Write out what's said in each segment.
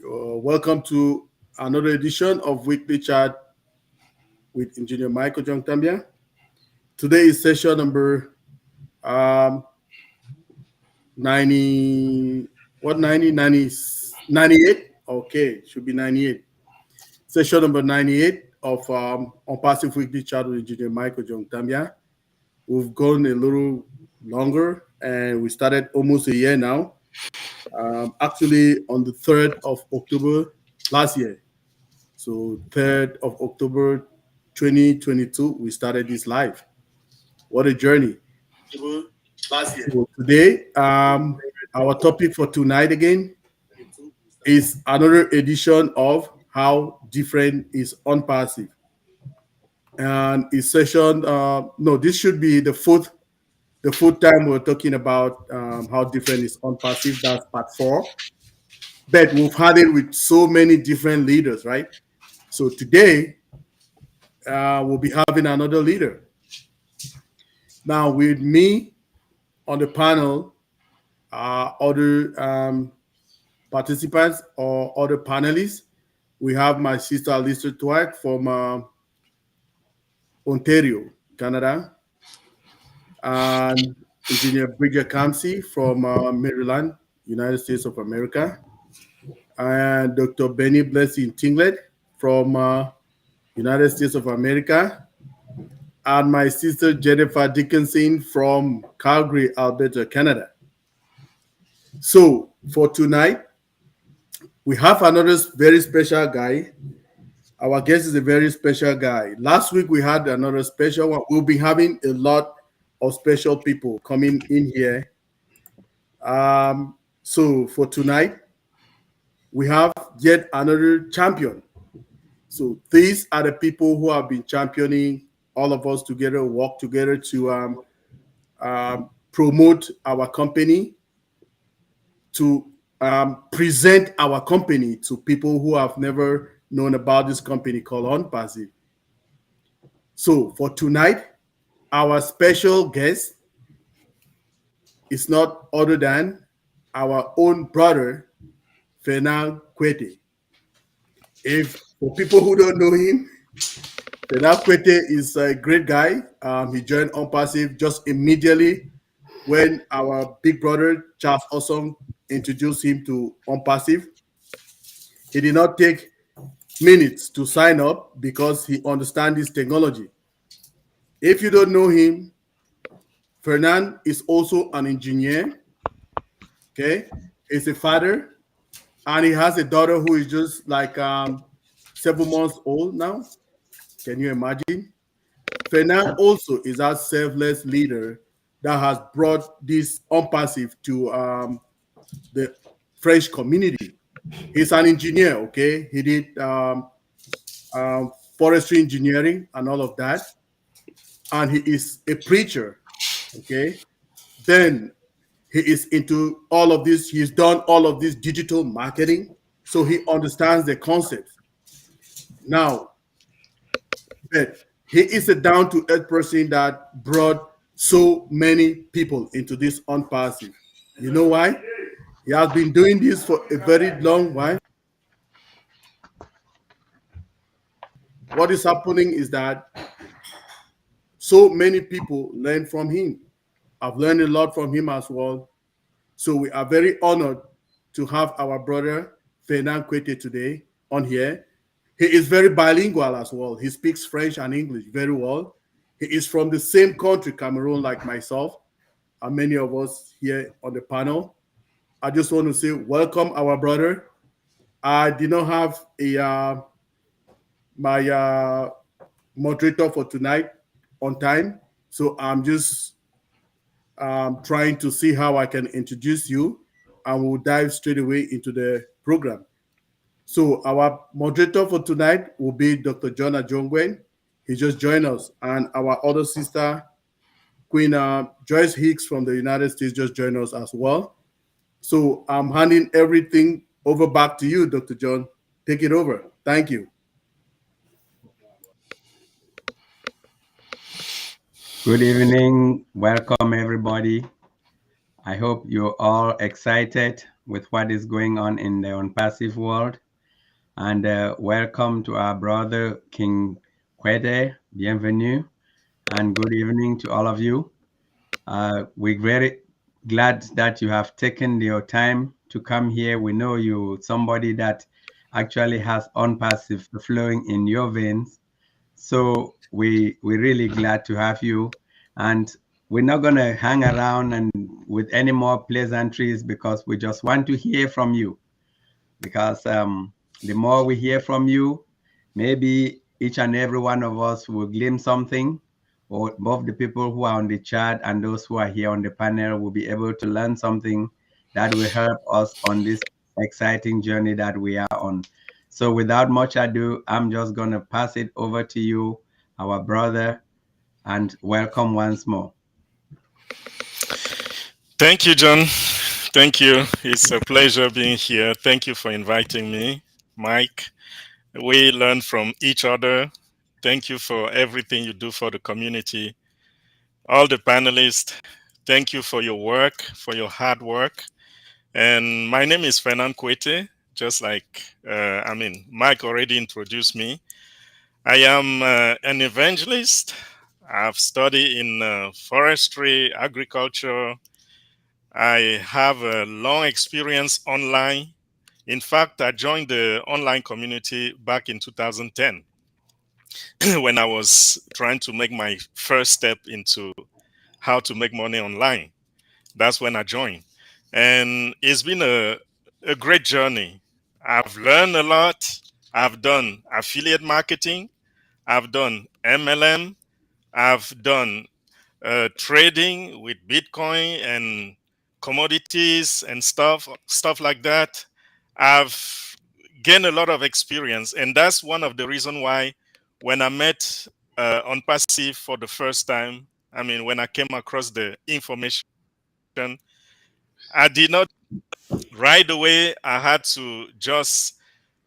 Welcome to another edition of Weekly Chat with Engineer Michael OJONGTAMBIA. Today is session number um, 90, what 90, 90, 98? Okay, should be 98. Session number 98 of ONPASSIVE Weekly Chat with Engineer Michael OJONGTAMBIA. We've gone a little longer and we started almost a year now. Actually, on the 3rd of October last year. So 3rd of October 2022, we started this live. What a journey. Last year. So today, our topic for tonight again is another edition of How Different is ONPASSIVE. And it's session, no, this should be the fourth time we're talking about how different is ONPASSIVE. That's part 4. But we've had it with so many different leaders, right? So today, we'll be having another leader. Now, with me on the panel are other participants or other panelists. We have my sister Lisa Twag from Ontario, Canada, and Engineer Bridget Kamsi from Maryland, United States of America, and Dr. Benny Blessing Tinglet from United States of America, and my sister Jennifer Dickinson from Calgary, Alberta, Canada. So for tonight, we have another very special guy. Our guest is a very special guy. Last week we had another special one. We'll be having a lot of special people coming in here. So for tonight, we have yet another champion. So these are the people who have been championing all of us together, work together to promote our company, to present our company to people who have never known about this company called ONPASSIVE. So for tonight, our special guest is not other than our own brother, Fernand Kuete. If for people who don't know him, Fernand Kuete is a great guy. He joined ONPASSIVE just immediately when our big brother Charles Awesome introduced him to ONPASSIVE. He did not take minutes to sign up because he understands this technology. If you don't know him, Fernand is also an engineer. Okay, he's a father, and he has a daughter who is just like 7 months old now. Can you imagine? Fernand also is a selfless leader that has brought this ONPASSIVE to the French community. He's an engineer. Okay, he did forestry engineering and all of that, and he is a preacher. Okay, then he is into all of this. He's done all of this digital marketing, so he understands the concept. Now, but he is a down to earth person that brought so many people into this ONPASSIVE. You know why? He has been doing this for a very long while. What is happening is that so many people learn from him. I've learned a lot from him as well. So we are very honored to have our brother Fernand Kuete today on here. He is very bilingual as well. He speaks French and English very well. He is from the same country, Cameroon, like myself, and many of us here on the panel. I just want to say welcome, our brother. I did not have a my moderator for tonight on time, so I'm just trying to see how I can introduce you, and we'll dive straight away into the program. So our moderator for tonight will be Dr. John Ajongwen. He just joined us, and our other sister, Queen Joyce Hicks from the United States, just joined us as well. So I'm handing everything over back to you, Dr. John. Take it over. Thank you. Good evening. Welcome, everybody. I hope you're all excited with what is going on in the ONPASSIVE world. And welcome to our brother King Kuete. Bienvenue and good evening to all of you. We're very glad that you have taken your time to come here. We know you somebody that actually has ONPASSIVE flowing in your veins. So we're really glad to have you. And we're not gonna hang around and with any more pleasantries because we just want to hear from you. Because the more we hear from you, maybe each and every one of us will glean something, or both the people who are on the chat and those who are here on the panel will be able to learn something that will help us on this exciting journey that we are on. So without much ado, I'm just going to pass it over to you, our brother, and welcome once more. Thank you, John. Thank you. It's a pleasure being here. Thank you for inviting me, Mike. We learn from each other. Thank you for everything you do for the community. All the panelists, thank you for your work, for your hard work. And my name is Fernand Kuete, just like, Mike already introduced me. I am an evangelist. I've studied in forestry, agriculture. I have a long experience online. In fact, I joined the online community back in 2010 when I was trying to make my first step into how to make money online. That's when I joined. And it's been a great journey. I've learned a lot. I've done affiliate marketing, I've done MLM, I've done trading with Bitcoin and commodities and stuff like that. I've gained a lot of experience, and that's one of the reason why when I met on Passive for the first time, when I came across the information, I did not right away. I had to just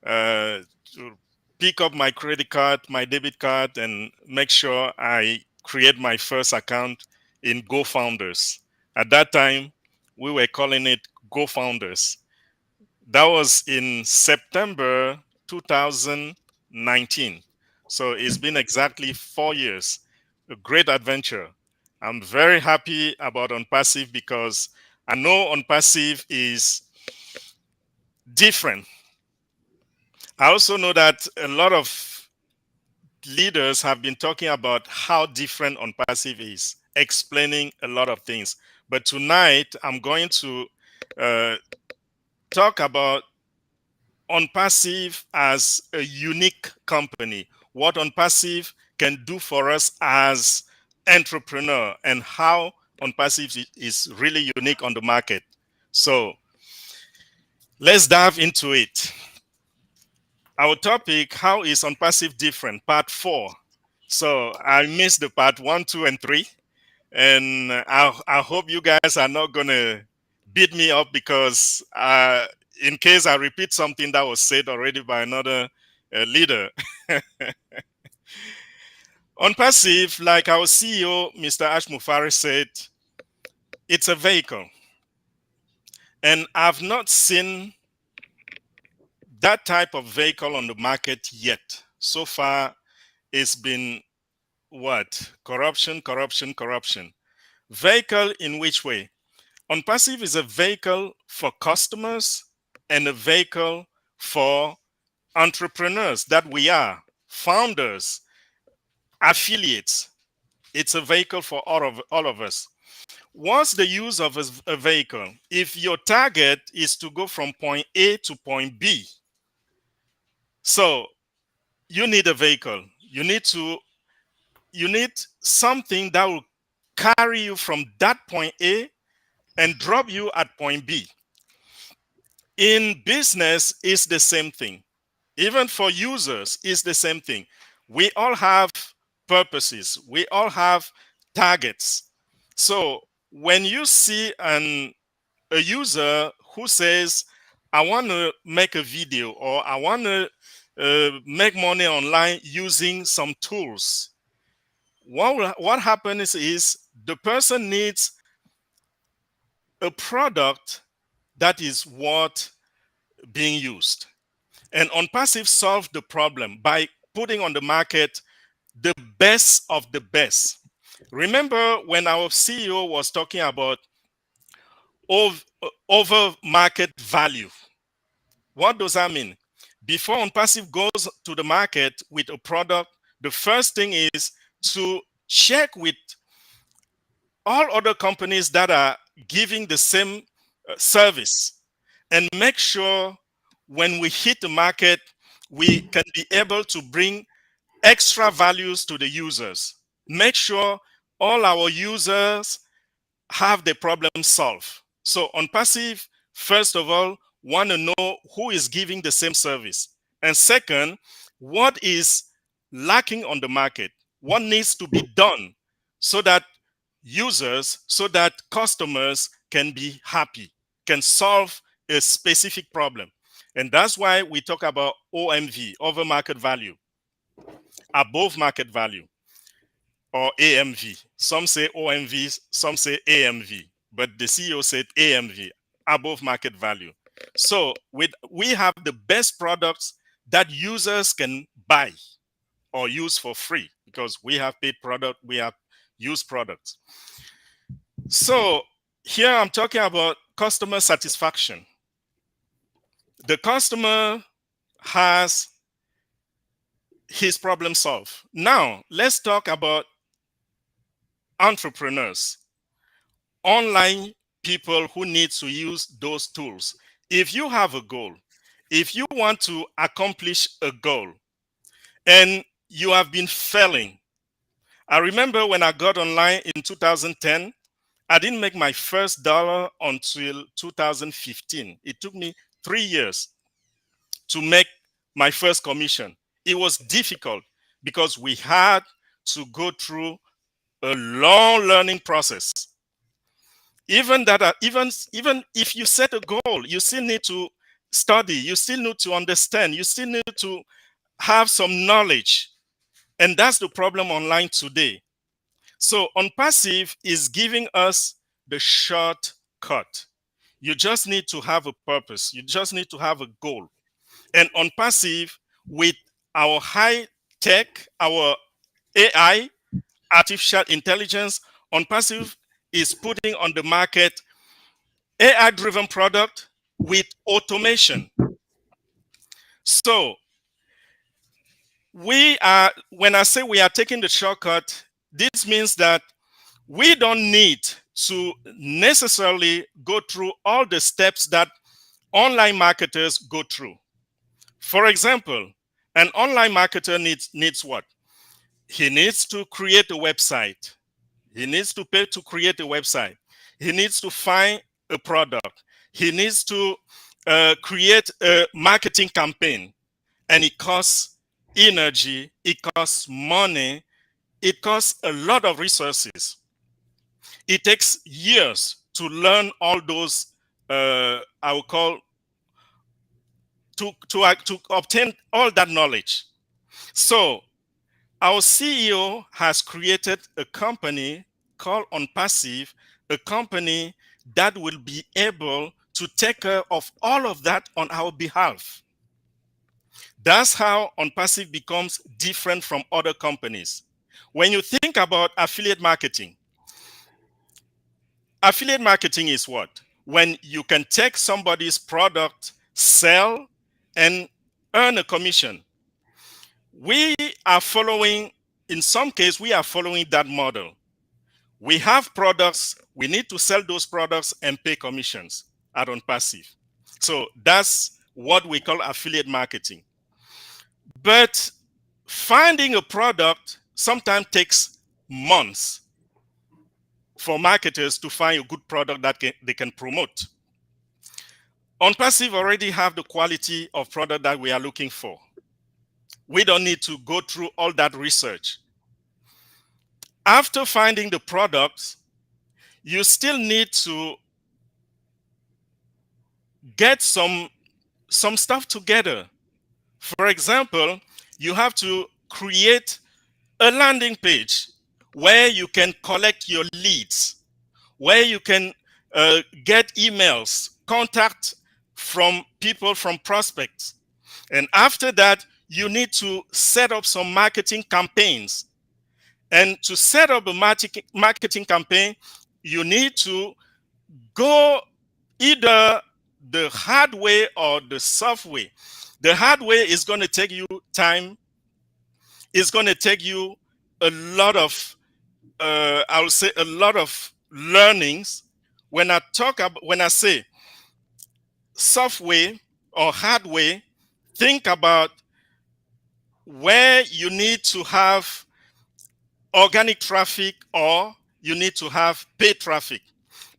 uh, to pick up my credit card, my debit card, and make sure I create my first account in GoFounders. At that time, we were calling it GoFounders. That was in September 2019. So it's been exactly 4 years. A great adventure. I'm very happy about OnPassive because I know OnPassive is different. I also know that a lot of leaders have been talking about how different OnPassive is, explaining a lot of things. But tonight, I'm going to uh, talk about OnPassive as a unique company, what OnPassive can do for us as entrepreneur, and how OnPassive is really unique on the market. So let's dive into it. Our topic, how is OnPassive different? Part 4. So I missed the part 1, 2, and 3. And I hope you guys are not going to beat me up because in case I repeat something that was said already by another leader. OnPassive, like our CEO, Mr. Ash Mufari, said, it's a vehicle. And I've not seen that type of vehicle on the market yet. So far, it's been what? Corruption, corruption, corruption. Vehicle in which way? OnPassive is a vehicle for customers and a vehicle for entrepreneurs that we are, founders, affiliates. It's a vehicle for all of us. What's the use of a vehicle? If your target is to go from point A to point B, so you need a vehicle. You need something that will carry you from that point A and drop you at point B. In business, it's the same thing. Even for users, it's the same thing. We all have purposes. We all have targets. So when you see a user who says, I want to make a video or I want to make money online using some tools, what happens is the person needs a product that is worth being used. And ONPASSIVE solved the problem by putting on the market the best of the best. Remember when our CEO was talking about over market value? What does that mean? Before ONPASSIVE goes to the market with a product, the first thing is to check with all other companies that are giving the same service and make sure when we hit the market, we can be able to bring extra values to the users. Make sure all our users have the problem solved. So ONPASSIVE, first of all, want to know who is giving the same service. And second, what is lacking on the market? What needs to be done so that users, so that customers can be happy, can solve a specific problem. And that's why we talk about OMV, over market value, above market value, or AMV. Some say OMV, some say AMV, but the CEO said AMV, above market value. So we have the best products that users can buy or use for free, because we have paid product, we have used products. So here I'm talking about customer satisfaction. The customer has his problem solved. Now let's talk about entrepreneurs, online people who need to use those tools. If you have a goal, if you want to accomplish a goal and you have been failing. I remember when I got online in 2010, I didn't make my first dollar until 2015. It took me 3 years to make my first commission. It was difficult because we had to go through a long learning process. Even if you set a goal, you still need to study, you still need to understand, you still need to have some knowledge. And that's the problem online today. So ONPASSIVE is giving us the shortcut. You just need to have a purpose. You just need to have a goal. And ONPASSIVE, with our high tech, our AI, artificial intelligence, ONPASSIVE is putting on the market AI-driven product with automation. So when I say we are taking the shortcut, this means that we don't need to necessarily go through all the steps that online marketers go through. For example, an online marketer needs what? He needs to create a website. He needs to pay to create a website. He needs to find a product. He needs to create a marketing campaign. And it costs energy, it costs money, it costs a lot of resources. It takes years to learn all those, I will call, to obtain all that knowledge. So our CEO has created a company called ONPASSIVE, a company that will be able to take care of all of that on our behalf. That's how ONPASSIVE becomes different from other companies. When you think about affiliate marketing is what? When you can take somebody's product, sell, and earn a commission. We are following, in some cases, we are following that model. We have products, we need to sell those products and pay commissions at ONPASSIVE. So that's what we call affiliate marketing. But finding a product sometimes takes months for marketers to find a good product that they can promote. ONPASSIVE already have the quality of product that we are looking for. We don't need to go through all that research. After finding the products, you still need to get some stuff together. For example, you have to create a landing page where you can collect your leads, where you can get emails, contact from people, from prospects. And after that, you need to set up some marketing campaigns. And to set up a marketing campaign, you need to go either the hard way or the soft way. The hard way is going to take you time. It's going to take you a lot of, I would say, a lot of learnings. When I say soft way or hard way, think about where you need to have organic traffic or you need to have paid traffic.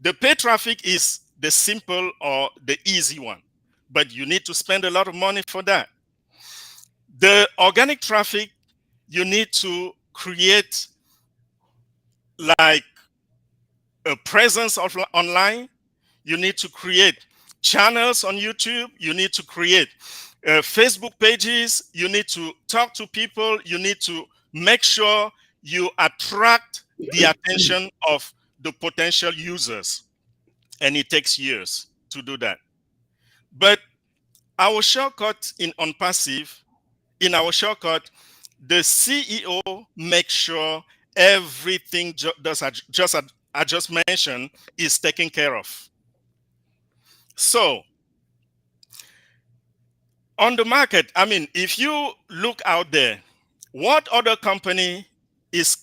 The paid traffic is the simple or the easy one, but you need to spend a lot of money for that. The organic traffic, you need to create like a presence of online. You need to create channels on YouTube. You need to create Facebook pages. You need to talk to people. You need to make sure you attract the attention of the potential users. And it takes years to do that. But our shortcut in ONPASSIVE, in our shortcut, the CEO makes sure everything I just mentioned is taken care of. So on the market, I mean, if you look out there, what other company is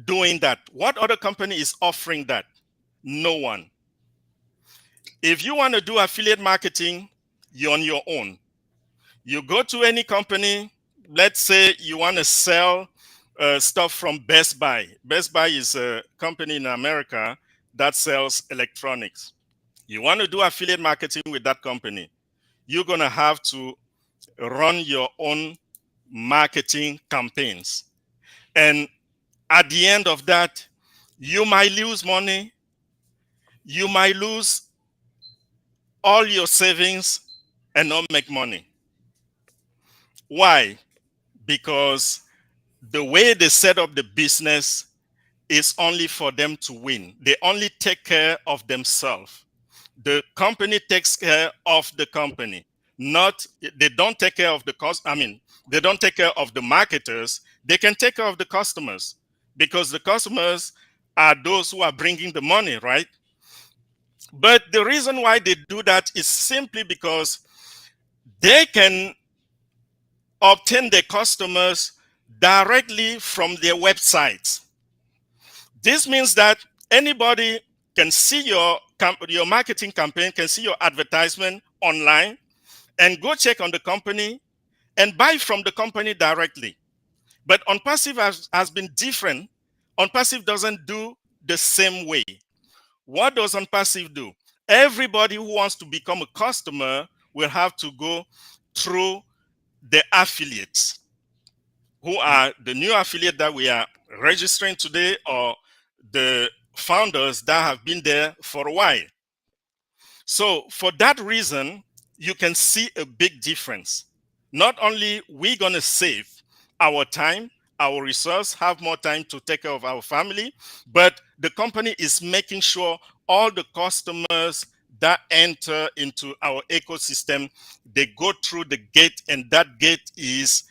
doing that? What other company is offering that? No one. If you want to do affiliate marketing, you're on your own. You go to any company, let's say you want to sell stuff from Best Buy. Best Buy is a company in America that sells electronics. You want to do affiliate marketing with that company, you're going to have to run your own marketing campaigns. And at the end of that, you might lose money. You might lose all your savings and not make money. Why? Because the way they set up the business is only for them to win. They only take care of themselves. The company takes care of the company. Not, they don't take care of the cost. I mean, they don't take care of the marketers. They can take care of the customers because the customers are those who are bringing the money, right? But the reason why they do that is simply because they can obtain the customers directly from their websites. This means that anybody can see your marketing campaign, can see your advertisement online, and go check on the company and buy from the company directly. But ONPASSIVE has been different. ONPASSIVE doesn't do the same way. What does ONPASSIVE do? Everybody who wants to become a customer will have to go through the affiliates, who are the new affiliate that we are registering today, or the founders that have been there for a while. So for that reason, you can see a big difference. Not only we're going to save our time, our resource, have more time to take care of our family, but the company is making sure all the customers that enter into our ecosystem, they go through the gate, and that gate is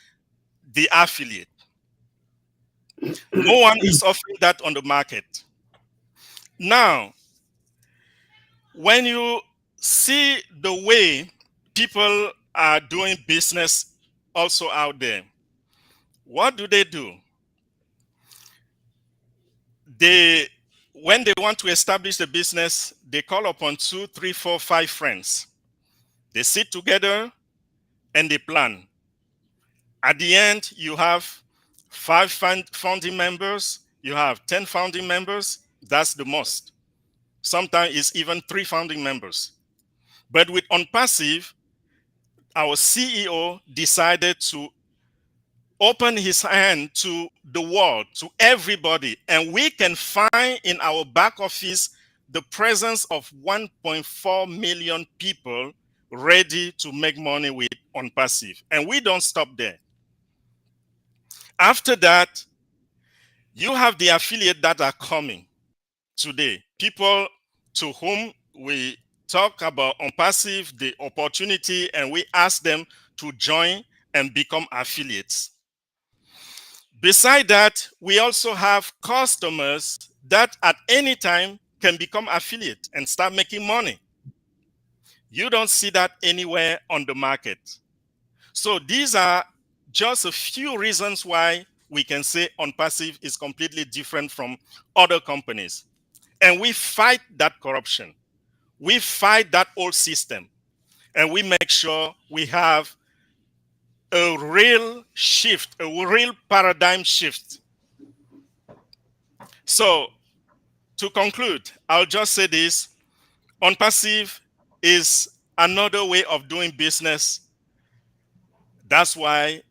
the affiliate. No one is offering that on the market. Now, when you see the way people are doing business also out there, what do? When they want to establish the business, they call upon 2, 3, 4, 5 friends. They sit together and they plan. At the end, you have 5 founding members, you have 10 founding members. That's the most. Sometimes it's even 3 founding members. But with ONPASSIVE, our CEO decided to open his hand to the world, to everybody. And we can find in our back office the presence of 1.4 million people ready to make money with ONPASSIVE. And we don't stop there. After that, you have the affiliate that are coming today, people to whom we talk about ONPASSIVE, the opportunity, and we ask them to join and become affiliates. Beside that, we also have customers that at any time can become affiliate and start making money. You don't see that anywhere on the market. So these are just a few reasons why we can say ONPASSIVE is completely different from other companies. And we fight that corruption. We fight that old system. And we make sure we have a real shift, a real paradigm shift. So to conclude, I'll just say this. ONPASSIVE is another way of doing business. That's why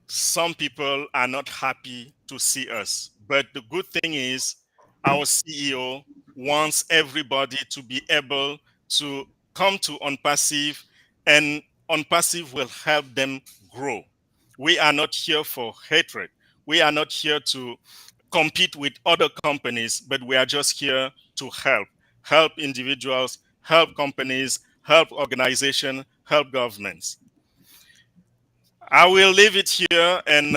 some people are not happy to see us. But the good thing is, our CEO wants everybody to be able to come to ONPASSIVE, and ONPASSIVE will help them grow. We are not here for hatred. We are not here to compete with other companies, but we are just here to help individuals, help companies, help organizations, help governments. I will leave it here, and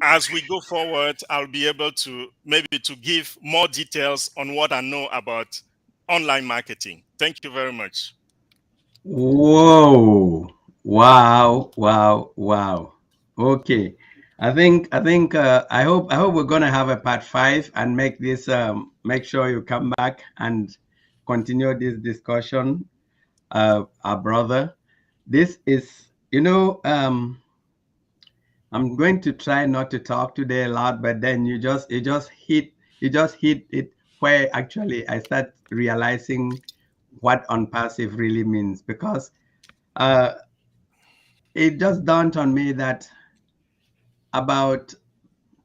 as we go forward, I'll be able to maybe to give more details on what I know about online marketing. Thank you very much. Whoa! Wow! Wow! Wow! Okay, I hope we're gonna have a part 5 and make this make sure you come back and continue this discussion, our brother. This is, I'm going to try not to talk today a lot, but then you just hit it where actually I start realizing what ONPASSIVE really means, because uh, it just dawned on me that about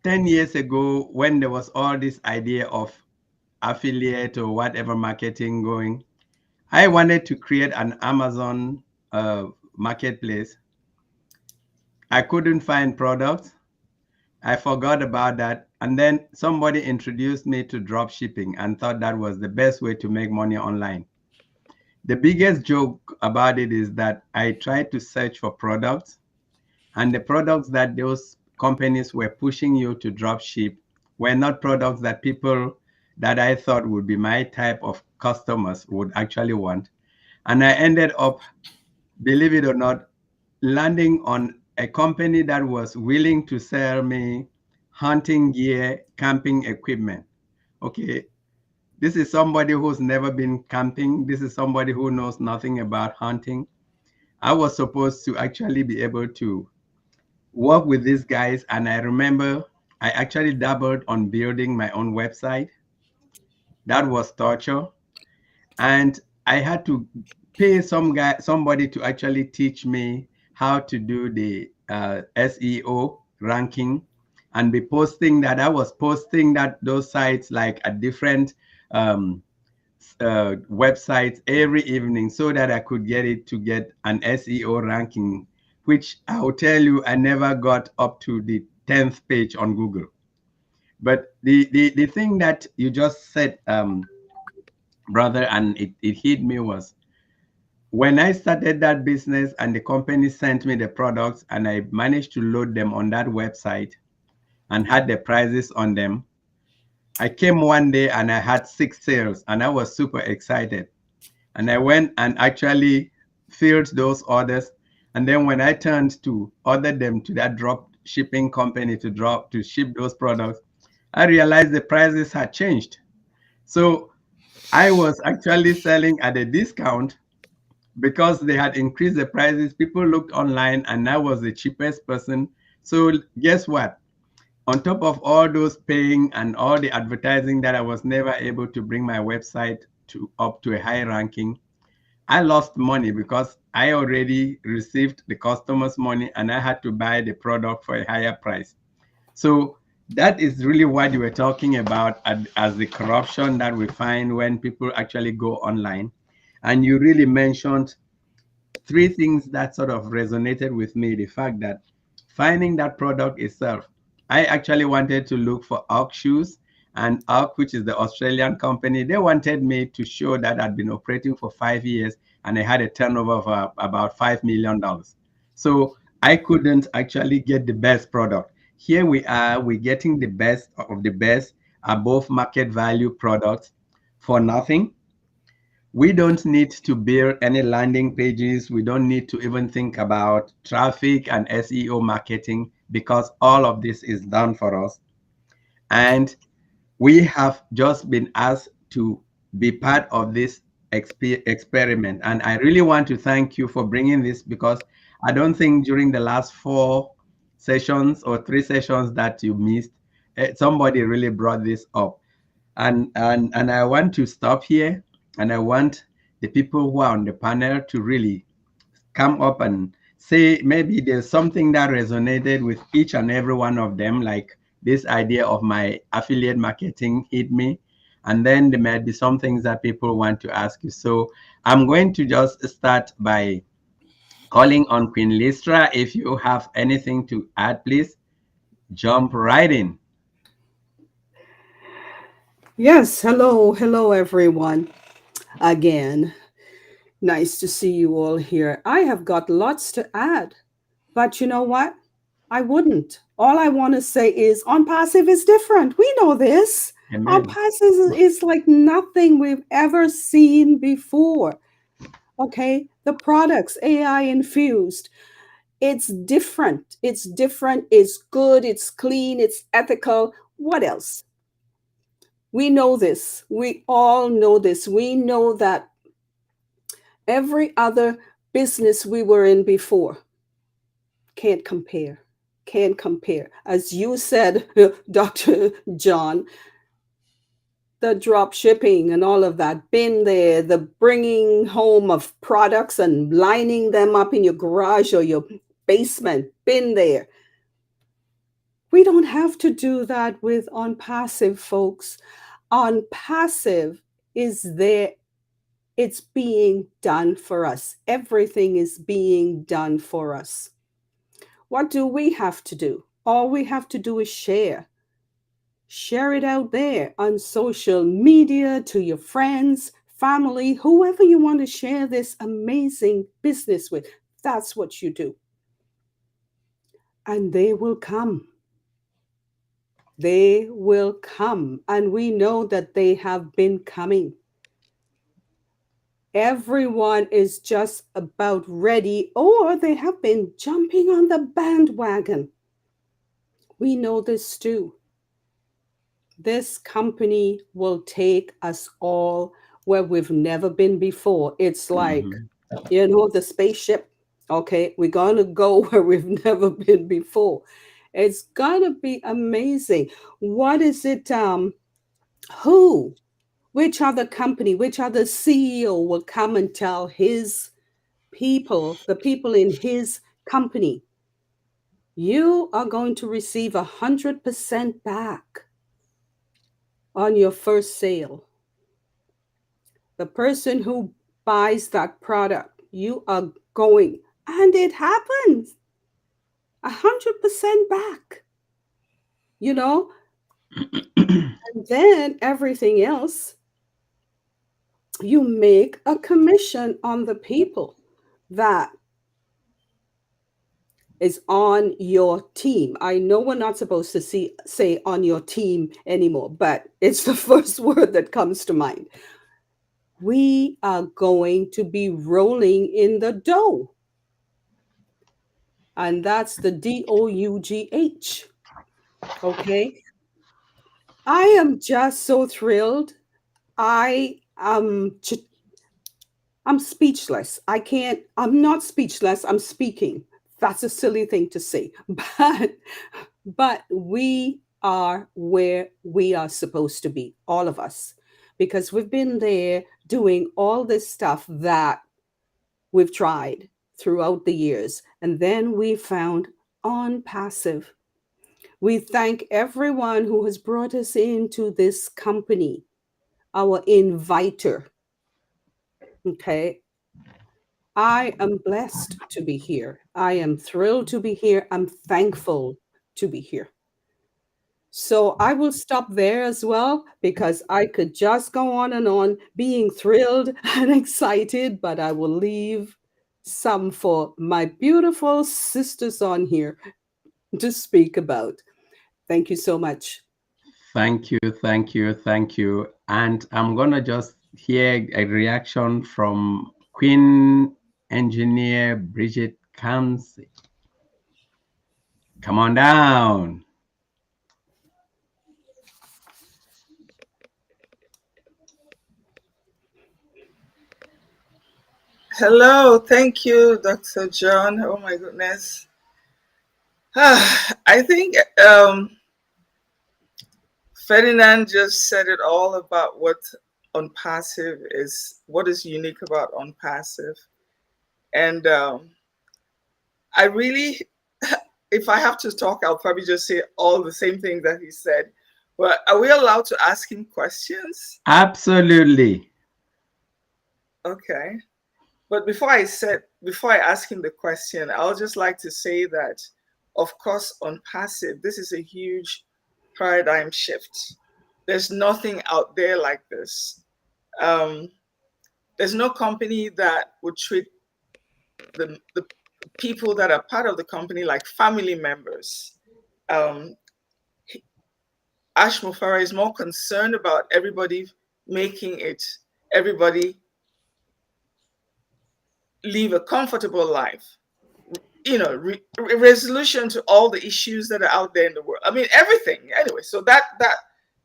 10 years ago, when there was all this idea of affiliate or whatever marketing going, I wanted to create an Amazon marketplace. I couldn't find products. I forgot about that. And then somebody introduced me to drop shipping and thought that was the best way to make money online. The biggest joke about it is that I tried to search for products, and the products that those companies were pushing you to drop ship were not products that people that I thought would be my type of customers would actually want. And I ended up, believe it or not, landing on a company that was willing to sell me hunting gear, camping equipment. Okay, this is somebody who's never been camping. This is somebody who knows nothing about hunting. I was supposed to actually be able to work with these guys, and I remember I actually dabbled on building my own website. That was torture, and I had to pay somebody to actually teach me how to do the SEO ranking, and be posting that. I was posting that those sites like at different um, websites every evening so that I could get it to get an SEO ranking, which I'll tell you, I never got up to the 10th page on Google. But the thing that you just said, brother, and it hit me, was when I started that business and the company sent me the products and I managed to load them on that website and had the prices on them. I came one day and I had 6 sales and I was super excited. And I went and actually filled those orders. And then when I turned to order them to that drop shipping company to ship those products, I realized the prices had changed. So I was actually selling at a discount because they had increased the prices. People looked online and I was the cheapest person. So guess what? On top of all those paying and all the advertising that I was never able to bring my website to up to a high ranking, I lost money because I already received the customer's money and I had to buy the product for a higher price. So that is really what you were talking about as the corruption that we find when people actually go online. And you really mentioned 3 things that sort of resonated with me. The fact that finding that product itself, I actually wanted to look for UGG shoes And UP, which is the Australian company, they wanted me to show that I'd been operating for 5 years and I had a turnover of about $5 million. So I couldn't actually get the best product. Here we are, we're getting the best of the best above market value products for nothing. We don't need to build any landing pages. We don't need to even think about traffic and SEO marketing because all of this is done for us. And we have just been asked to be part of this experiment. And I really want to thank you for bringing this because I don't think during the last 4 sessions or 3 sessions that you missed, somebody really brought this up. And I want to stop here, and I want the people who are on the panel to really come up and say maybe there's something that resonated with each and every one of them, like this idea of my affiliate marketing hit me. And then there might be some things that people want to ask you. So I'm going to just start by calling on Queen Listra. If you have anything to add, please jump right in. Yes, hello everyone. Again, nice to see you all here. I have got lots to add, but you know what? I wouldn't. All I want to say is ONPASSIVE is different. We know this. Amen. ONPASSIVE is like nothing we've ever seen before. Okay, the products AI infused. It's different. It's different. It's good. It's clean. It's ethical. What else? We know this. We all know this. We know that every other business we were in before can't compare. Can't compare. As you said, Dr. John, the drop shipping and all of that, been there, the bringing home of products and lining them up in your garage or your basement, been there. We don't have to do that with ONPASSIVE, folks. ONPASSIVE is there. It's being done for us. Everything is being done for us. What do we have to do? All we have to do is share. Share it out there on social media to your friends, family, whoever you want to share this amazing business with. That's what you do. And they will come. They will come. And we know that they have been coming. Everyone is just about ready, or they have been jumping on the bandwagon. We know this too. This company will take us all where we've never been before. It's like, the spaceship. Okay, we're going to go where we've never been before. It's going to be amazing. What is it? Who? Which other company, which other CEO will come and tell his people, the people in his company, you are going to receive 100% back on your first sale? The person who buys that product, you are going, and it happens, 100% back, and then everything else, you make a commission on the people that is on your team. I know we're not supposed to say on your team anymore, but it's the first word that comes to mind. We are going to be rolling in the dough. And that's the DOUGH. Okay. I am just so thrilled. I'm speechless. I'm not speechless. I'm speaking. That's a silly thing to say. But we are where we are supposed to be, all of us, because we've been there doing all this stuff that we've tried throughout the years. And then we found ONPASSIVE. We thank everyone who has brought us into this company, our inviter. Okay. I am blessed to be here. I am thrilled to be here. I'm thankful to be here. So I will stop there as well because I could just go on and on being thrilled and excited, but I will leave some for my beautiful sisters on here to speak about. Thank you so much. Thank you, thank you, thank you. And I'm gonna just hear a reaction from Queen Engineer Bridget Kamsi. Come on down. Hello, thank you, Dr. John. Oh my goodness. I think Ferdinand just said it all about what ONPASSIVE is, what is unique about ONPASSIVE. And I really, if I have to talk, I'll probably just say all the same thing that he said. But are we allowed to ask him questions? Absolutely. Okay. But before I ask him the question, I'll just like to say that, of course, ONPASSIVE, this is a huge paradigm shift. There's nothing out there like this. There's no company that would treat the people that are part of the company like family members. Ash Mufara is more concerned about everybody making it, everybody live a comfortable life. You know, resolution to all the issues that are out there in the world. I mean, everything. Anyway, so that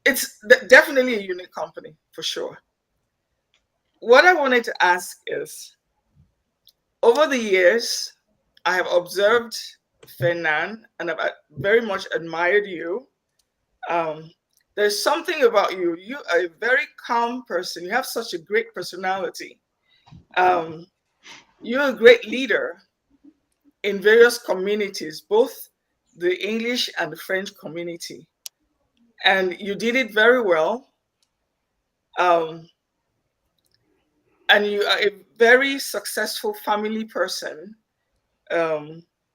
it's definitely a unique company for sure. What I wanted to ask is, over the years, I have observed Fernand and I've very much admired you. There's something about you. You are a very calm person. You have such a great personality. You're a great leader in various communities, both the English and the French community. And you did it very well. And you are a very successful family person.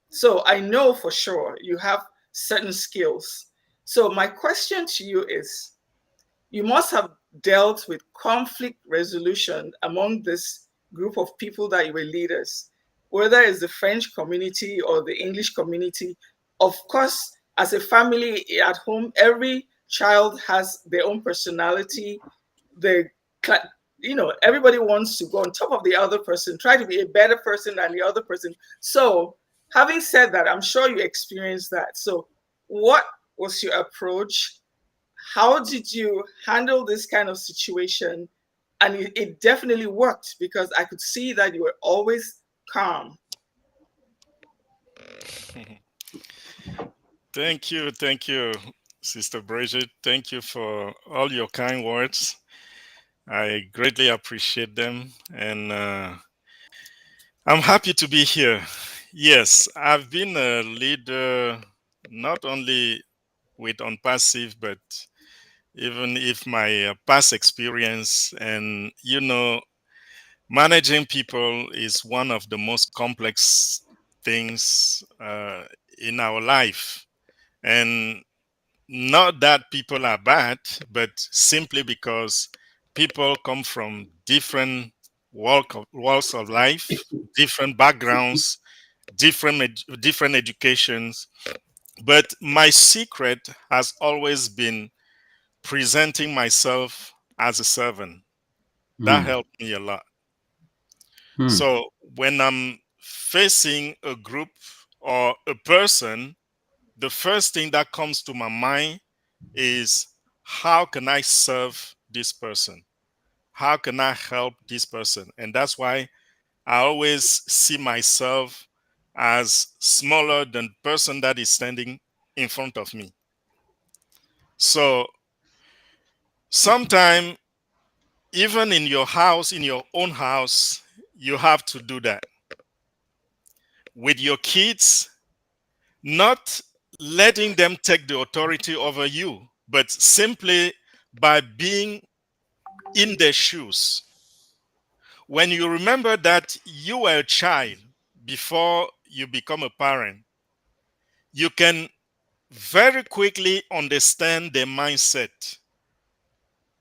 So I know for sure you have certain skills. So my question to you is, you must have dealt with conflict resolution among this group of people that you were leaders, whether it's the French community or the English community. Of course, as a family at home, every child has their own personality. Everybody wants to go on top of the other person, try to be a better person than the other person. So having said that, I'm sure you experienced that. So what was your approach? How did you handle this kind of situation? And it definitely worked because I could see that you were always calm. Thank you, Sister Bridget. Thank you for all your kind words. I greatly appreciate them, and I'm happy to be here. Yes, I've been a leader not only with ONPASSIVE, but even if my past experience, and managing people is one of the most complex things in our life. And not that people are bad, but simply because people come from different walks of life, different backgrounds, different educations. But my secret has always been presenting myself as a servant. That Mm. helped me a lot. Mm. So when I'm facing a group or a person, the first thing that comes to my mind is, how can I serve this person? How can I help this person? And that's why I always see myself as smaller than the person that is standing in front of me. So sometimes, even in your house, in your own house, you have to do that. With your kids, not letting them take the authority over you, but simply by being in their shoes. When you remember that you were a child before you become a parent, you can very quickly understand their mindset.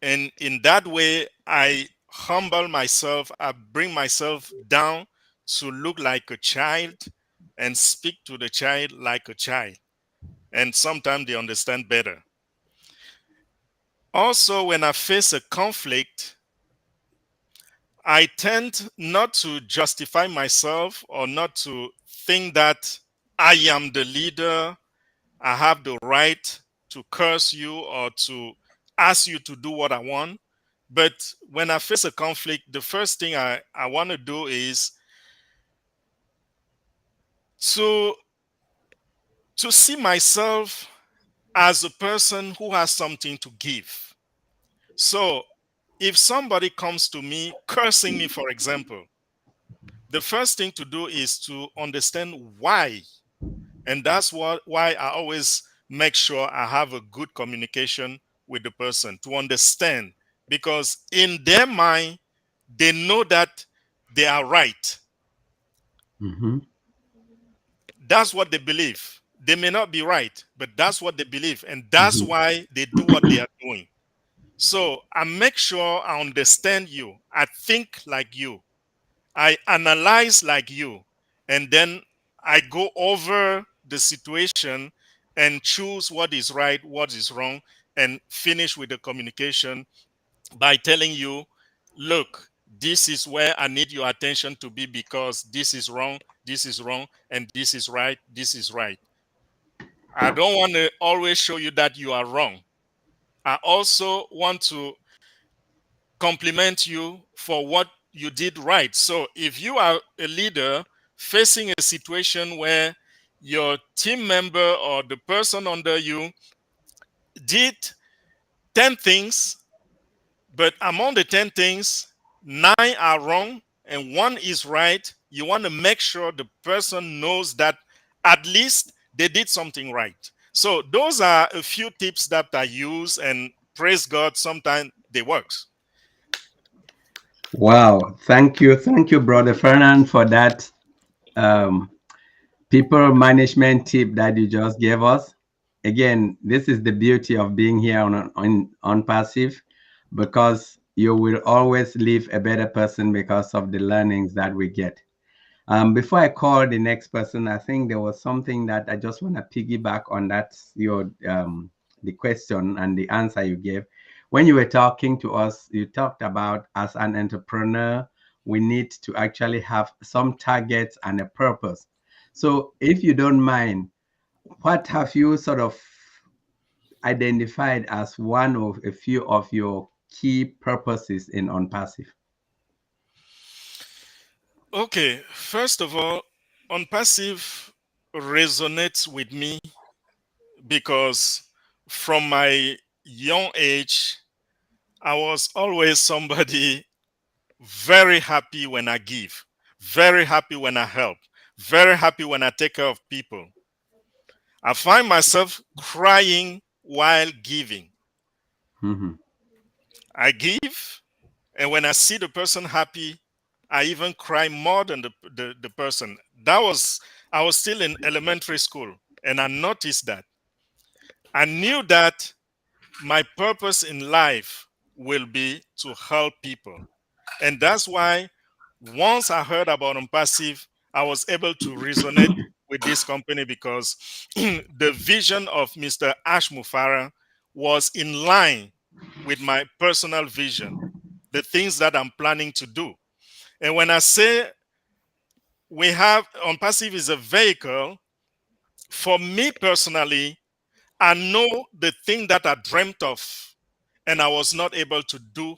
And in that way, I humble myself, I bring myself down to look like a child and speak to the child like a child. And sometimes they understand better. Also, when I face a conflict, I tend not to justify myself or not to think that I am the leader, I have the right to curse you or to ask you to do what I want. But when I face a conflict, the first thing I want to do is to, to see myself as a person who has something to give. So if somebody comes to me cursing me, for example, the first thing to do is to understand why. And that's why I always make sure I have a good communication with the person to understand, because in their mind they know that they are right. Mm-hmm. That's what they believe. They may not be right, but that's what they believe, and that's Mm-hmm. why they do what they are doing. So I make sure I understand you, I think like you, I analyze like you, and then I go over the situation and choose what is right, what is wrong, and finish with the communication by telling you, look, this is where I need your attention to be, because this is wrong, and this is right, this is right. I don't want to always show you that you are wrong. I also want to compliment you for what you did right. So if you are a leader facing a situation where your team member or the person under you did 10 things, but among the 10 things, 9 are wrong and 1 is right, you want to make sure the person knows that at least they did something right. So those are a few tips that I use, and praise God, sometimes they works. Wow. Thank you, Brother Fernand, for that um, people management tip that you just gave us. Again, this is the beauty of being here on Passive, because you will always leave a better person because of the learnings that we get. Before I call the next person, I think there was something that I just want to piggyback on. That's your the question and the answer you gave. When you were talking to us, you talked about, as an entrepreneur, we need to actually have some targets and a purpose. So if you don't mind, what have you sort of identified as one of a few of your key purposes in OnPassive? Okay, first of all, OnPassive resonates with me because from my young age, I was always somebody very happy when I give, very happy when I help, very happy when I take care of people. I find myself crying while giving. Mm-hmm. I give, and when I see the person happy, I even cry more than the person. I was still in elementary school, and I noticed that. I knew that my purpose in life will be to help people. And that's why once I heard about OnPassive, I was able to resonate with this company, because the vision of Mr. Ash Mufara was in line with my personal vision, the things that I'm planning to do. And when I say we have OnPassive is a vehicle, for me personally, I know the thing that I dreamt of and I was not able to do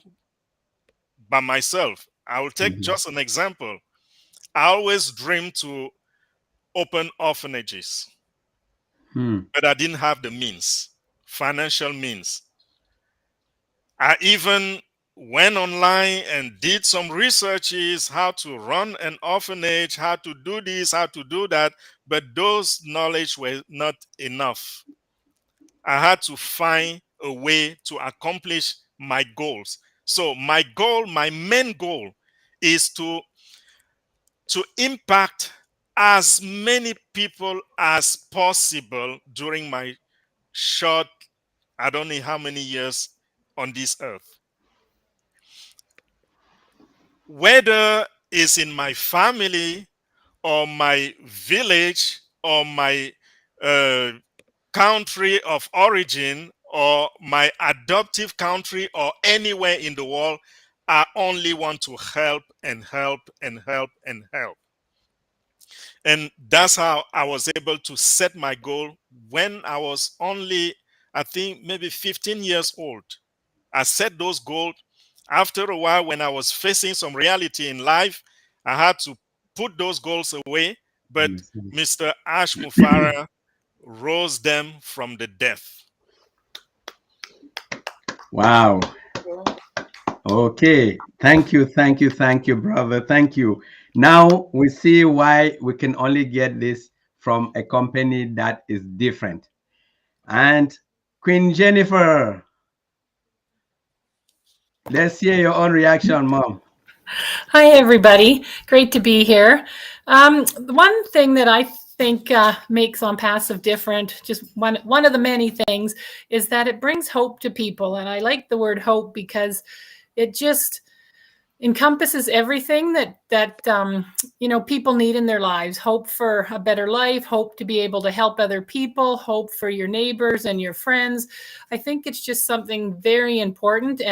by myself. I will take Mm-hmm. just an example. I always dreamed to open orphanages, Hmm. but I didn't have the means, financial means. I even went online and did some researches how to run an orphanage, how to do this, how to do that, but those knowledge were not enough. I had to find a way to accomplish my goals. So my goal, my main goal is to impact as many people as possible during my short, I don't know how many years on this earth. Whether it's in my family or my village or my country of origin or my adoptive country or anywhere in the world, I only want to help and help and help and help. And that's how I was able to set my goal when I was only, I think, maybe 15 years old. I set those goals. After a while, when I was facing some reality in life, I had to put those goals away. But Mr. Ash Mufara rose them from the death. Wow. Okay. Thank you, brother. Thank you. Now we see why we can only get this from a company that is different. And Queen Jennifer, let's hear your own reaction, Mom. Hi, everybody. Great to be here. One thing that I think makes ONPASSIVE different, just one of the many things, is that it brings hope to people. And I like the word hope because it just encompasses everything that people need in their lives. Hope for a better life, hope to be able to help other people, hope for your neighbors and your friends. I think it's just something very important,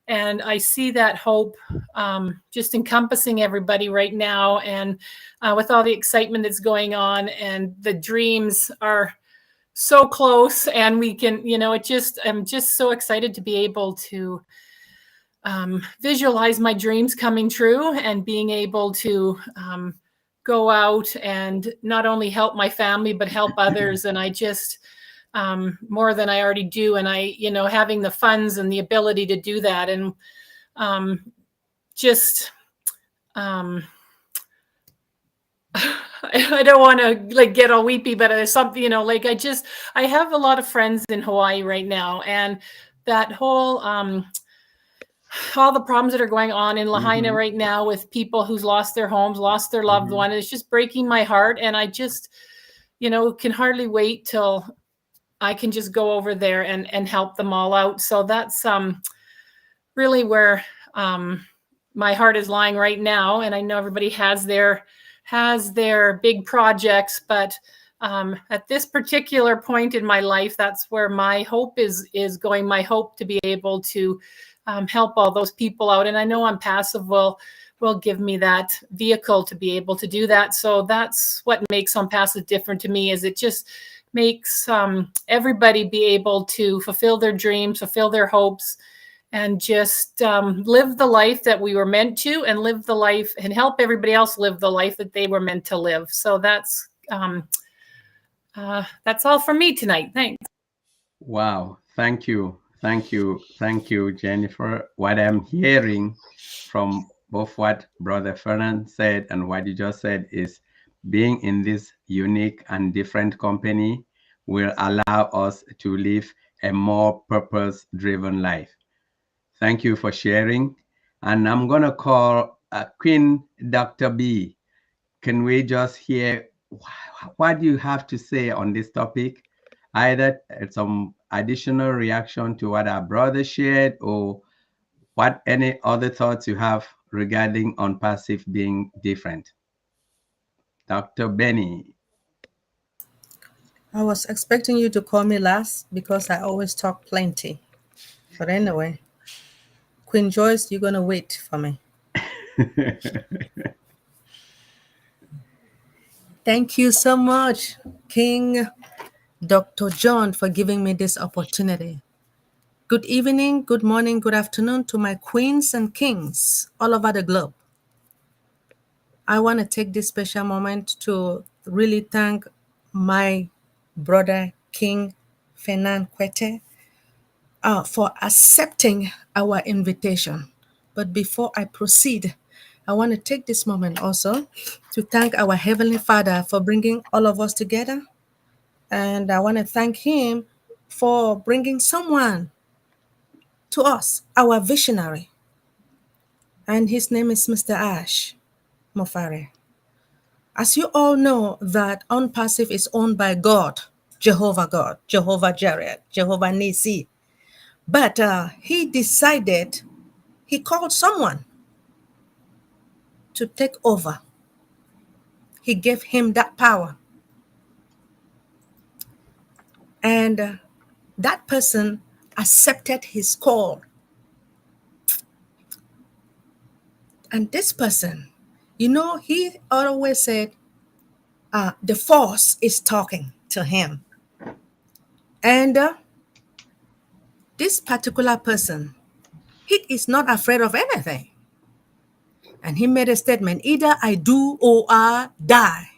and I see that hope just encompassing everybody right now. And with all the excitement that's going on, and the dreams are so close, and we can, I'm just so excited to be able to visualize my dreams coming true and being able to go out and not only help my family, but help others. And I just, more than I already do. And I, having the funds and the ability to do that. And I don't want to get all weepy, but there's something, I have a lot of friends in Hawaii right now, and that whole, all the problems that are going on in Lahaina right now with people who's lost their homes, lost their loved one, it's just breaking my heart. And I just, can hardly wait till I can just go over there and help them all out. So that's really where my heart is lying right now. And I know everybody has their big projects, but at this particular point in my life, that's where my hope is going. My hope to be able to help all those people out. And I know ONPASSIVE will give me that vehicle to be able to do that. So that's what makes ONPASSIVE different to me, is it just makes everybody be able to fulfill their dreams, fulfill their hopes, and just live the life that we were meant to, and live the life and help everybody else live the life that they were meant to live. So that's all from me tonight. Thanks. Wow. Thank you, Jennifer. What I'm hearing from both what Brother Fernand said and what you just said is being in this unique and different company will allow us to live a more purpose-driven life. Thank you for sharing. And I'm going to call Queen Dr. B. Can we just hear what do you have to say on this topic? Either some additional reaction to what our brother shared, or what any other thoughts you have regarding ONPASSIVE being different. Dr. Benny. I was expecting you to call me last because I always talk plenty. But anyway, Queen Joyce, you're going to wait for me. Thank you so much, King Dr. John, for giving me this opportunity. Good evening, good morning, good afternoon to my queens and kings all over the globe. I want to take this special moment to really thank my brother, King Fernand Kuete, for accepting our invitation. But before I proceed, I want to take this moment also to thank our Heavenly Father for bringing all of us together. And I want to thank him for bringing someone to us, our visionary. And his name is Mr. Ash Mufara. As you all know, that ONPASSIVE is owned by God. Jehovah God, Jehovah Jireh, Jehovah Nisi. But he decided, he called someone to take over. He gave him that power. And that person accepted his call. And this person, he always said, the force is talking to him. And this particular person, he is not afraid of anything. And he made a statement, either I do or I die.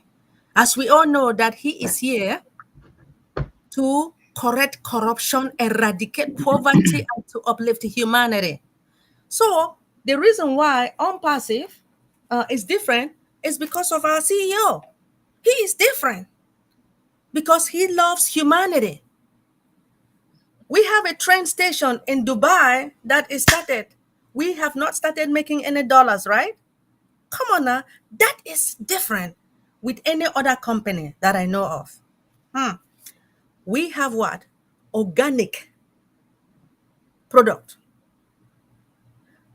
As we all know that he is here to correct corruption, eradicate poverty, and to uplift humanity. So the reason why ONPASSIVE is different is because of our CEO. He is different because he loves humanity. We have a train station in Dubai that is started. We have not started making any dollars, right? Come on now. That is different with any other company that I know of. We have what? Organic product,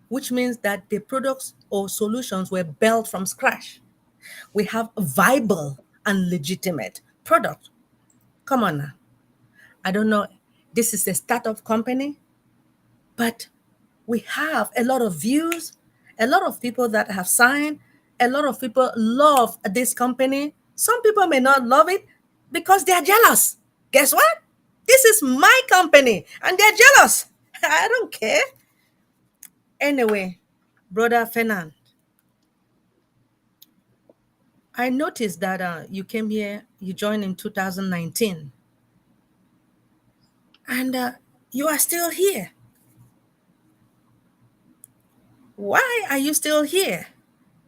which means that the products or solutions were built from scratch. We have a viable and legitimate product. Come on now. I don't know. This is a startup company, but we have a lot of views, a lot of people that have signed, a lot of people love this company. Some people may not love it because they are jealous. Guess what? This is my company and they're jealous. I don't care. Anyway, Brother Fernand, I noticed that you came here, you joined in 2019, and you are still here. Why are you still here?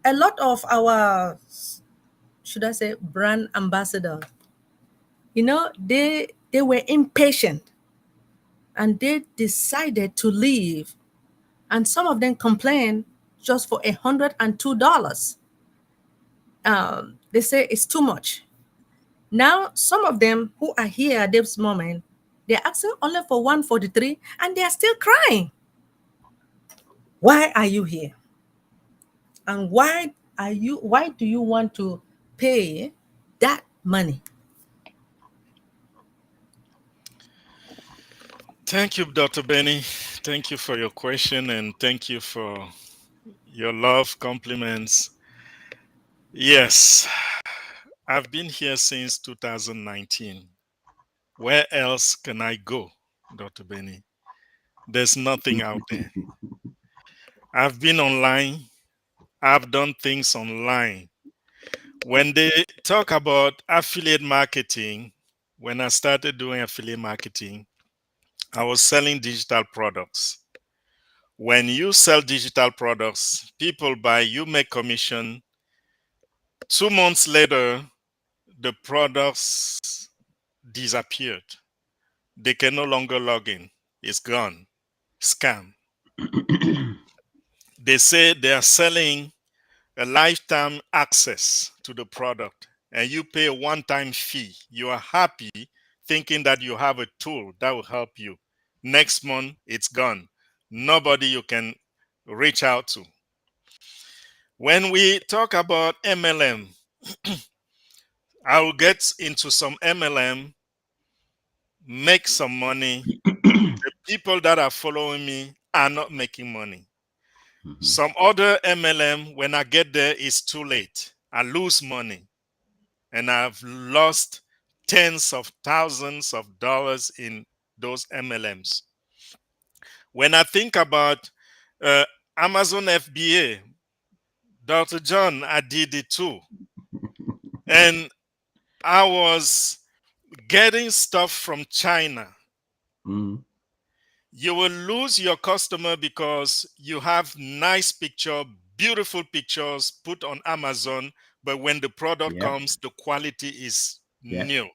A lot of our, should I say, brand ambassadors, they were impatient and they decided to leave. And some of them complained just for $102. They say it's too much. Now, some of them who are here at this moment, they're asking only for 143 and they are still crying. Why are you here? And why do you want to pay that money? Thank you, Dr. Benny. Thank you for your question and thank you for your love, compliments. Yes, I've been here since 2019. Where else can I go, Dr. Benny? There's nothing out there. I've been online. I've done things online. When they talk about affiliate marketing, when I started doing affiliate marketing, I was selling digital products. When you sell digital products, people buy, you make commission. 2 months later, the products disappeared. They can no longer log in. It's gone. Scam. They say they are selling a lifetime access to the product and you pay a one-time fee. You are happy thinking that you have a tool that will help you. Next month, it's gone. Nobody you can reach out to. When we talk about MLM, I will get into some MLM, make some money. The people that are following me are not making money. Some other MLM, when I get there, it's too late. I lose money. And I've lost tens of thousands of dollars in those MLMs. When I think about Amazon FBA, Dr. John, I did it too. And I was getting stuff from China. You will lose your customer because you have nice picture, beautiful pictures put on Amazon, but when the product comes, the quality is nil.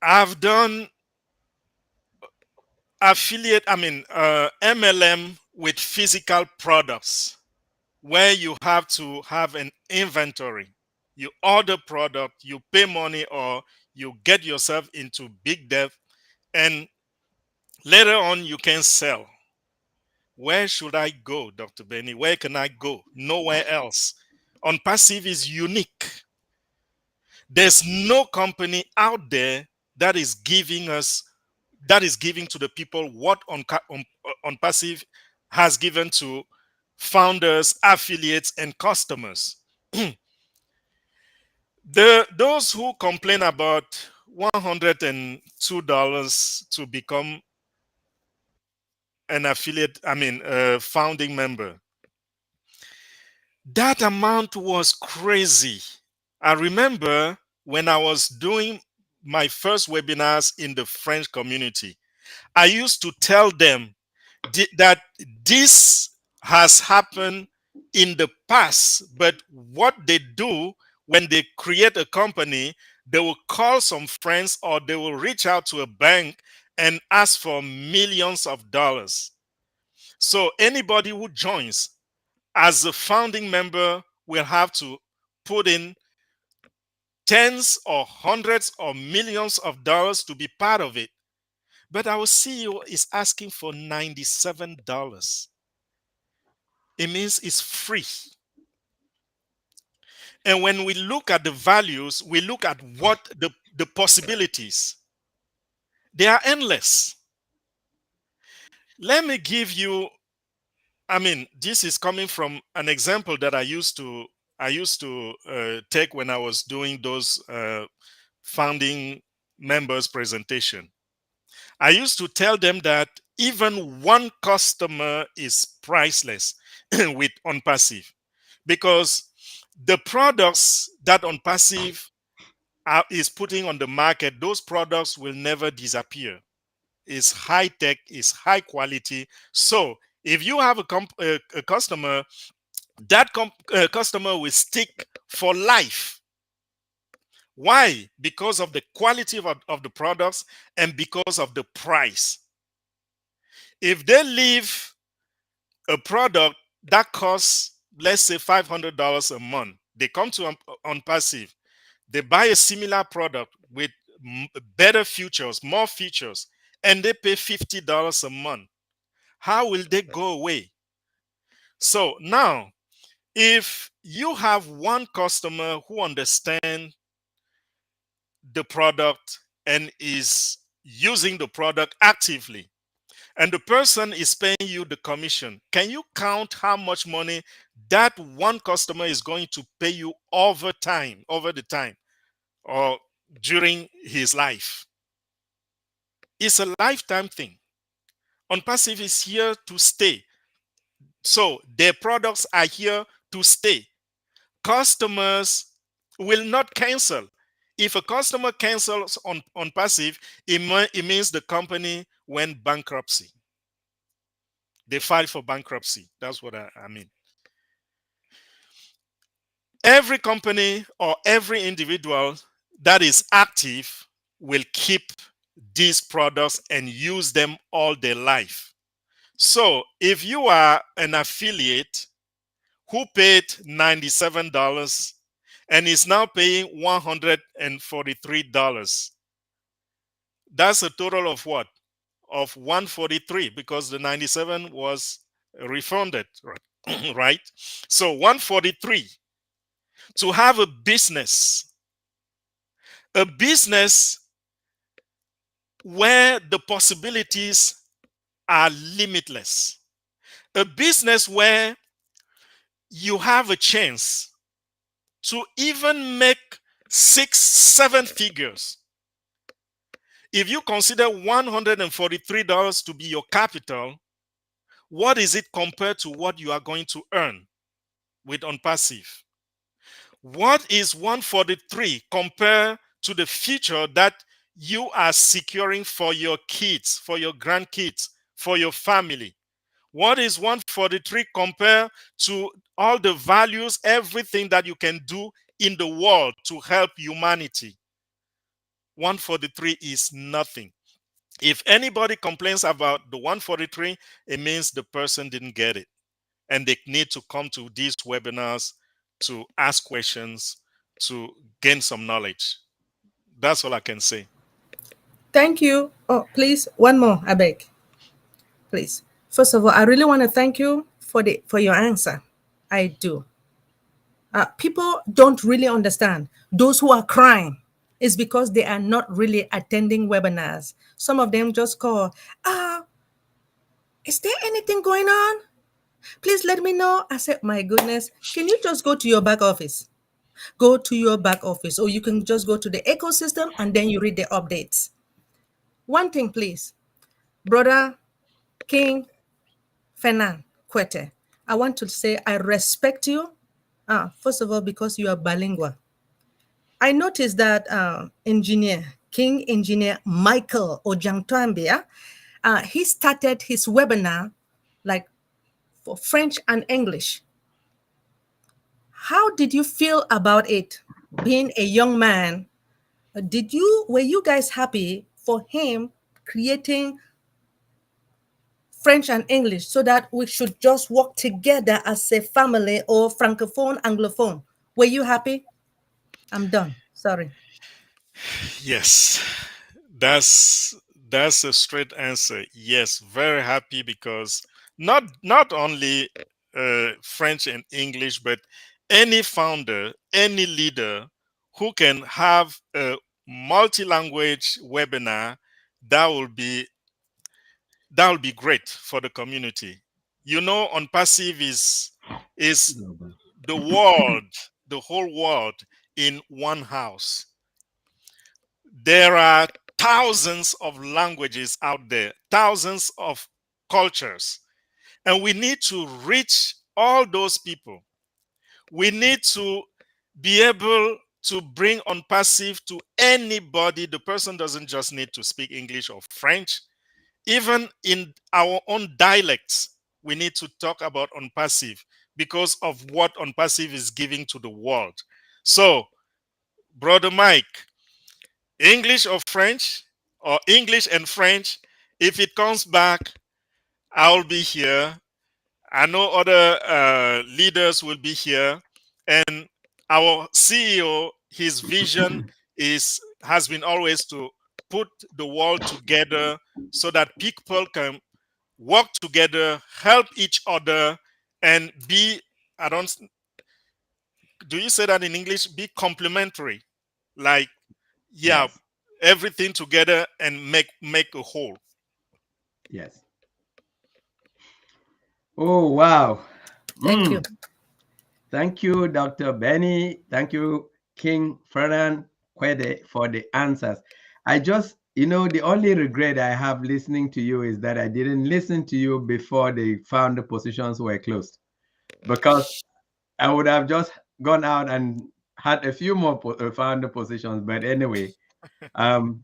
I've done MLM with physical products where you have to have an inventory. you order product, you pay money, or you get yourself into big debt, and later on you can sell. Where should I go, Dr. Benny? Where can I go? Nowhere else. ONPASSIVE is unique. There's no company out there that is giving to the people what ONPASSIVE has given to founders, affiliates, and customers. Those who complain about $102 to become an affiliate, a founding member, that amount was crazy. I remember when I was doing my first webinars in the French community, I used to tell them that this has happened in the past, but what they do when they create a company, they will call some friends or they will reach out to a bank and ask for millions of dollars. So anybody who joins as a founding member will have to put in tens or hundreds or millions of dollars to be part of it. But our CEO is asking for $97. It means it's free. And when we look at the values, we look at what the possibilities. They are endless. Let me give you, this is coming from an example that I used to take when I was doing those founding members presentation. I used to tell them that even one customer is priceless with ONPASSIVE, because the products that ONPASSIVE is putting on the market, those products will never disappear. It's high tech, it's high quality. So if you have a customer, that customer will stick for life. Why? Because of the quality of the products and because of the price. If they leave a product that costs, let's say, $500 a month, they come to ONPASSIVE, they buy a similar product with better features, more features, and they pay $50 a month. How will they go away? So now, if you have one customer who understands the product and is using the product actively, and the person is paying you the commission, can you count how much money that one customer is going to pay you over the time, or during his life? It's a lifetime thing. ONPASSIVE is here to stay. So their products are here to stay. Customers will not cancel. If a customer cancels on ONPASSIVE, it means the company went bankruptcy. They filed for bankruptcy. That's what I mean. Every company or every individual that is active will keep these products and use them all their life. So if you are an affiliate who paid $97 and is now paying $143, that's a total of what? Of $143, because the 97 was refunded, right? So $143 to have a business where the possibilities are limitless, a business where you have a chance to even make 6-7 figures. If you consider $143 to be your capital, what is it compared to what you are going to earn with ONPASSIVE? What is 143 compared to the future that you are securing for your kids, for your grandkids, for your family? What is 143 compared to all the values, everything that you can do in the world to help humanity? 143 is nothing. If anybody complains about the 143, it means the person didn't get it. And they need to come to these webinars to ask questions, to gain some knowledge. That's all I can say. Thank you. Oh, please, one more, I beg. Please. First of all, I really want to thank you for your answer. I do. People don't really understand. Those who are crying is because they are not really attending webinars. Some of them just call, is there anything going on? Please let me know. I said, my goodness, can you just go to your back office? Go to your back office, or you can just go to the ecosystem and then you read the updates. One thing, please, brother King Fernand Kuete, I want to say I respect you. First of all, because you are bilingual. I noticed that King Engineer Michael OJONGTAMBIA, he started his webinar like for French and English. How did you feel about it? Being a young man, were you guys happy for him creating French and English so that we should just work together as a family, or francophone, anglophone? Were you happy? I'm done. Sorry. Yes, that's that's a straight answer. Yes, very happy because not only French and English, but any founder, any leader who can have a multi-language webinar, that will be that will be great for the community. You know, ONPASSIVE is the world, the whole world in one house. There are thousands of languages out there, thousands of cultures, and we need to reach all those people. We need to be able to bring ONPASSIVE to anybody. The person doesn't just need to speak English or French. Even in our own dialects, we need to talk about ONPASSIVE because of what ONPASSIVE is giving to the world. So, Brother Mike, English or French, or English and French, if it comes back, I'll be here. I know other leaders will be here. And our CEO, his vision has been always to put the world together so that people can work together, help each other, and be, I don't, do you say that in English? Be complementary. Like, yeah, Yes. everything together and make a whole. Yes. Oh, wow. Thank you. Thank you, Dr. Benny. Thank you, King Fernand Kuete, for the answers. I just, the only regret I have listening to you is that I didn't listen to you before the founder positions were closed, because I would have just gone out and had a few more founder positions. But anyway, um,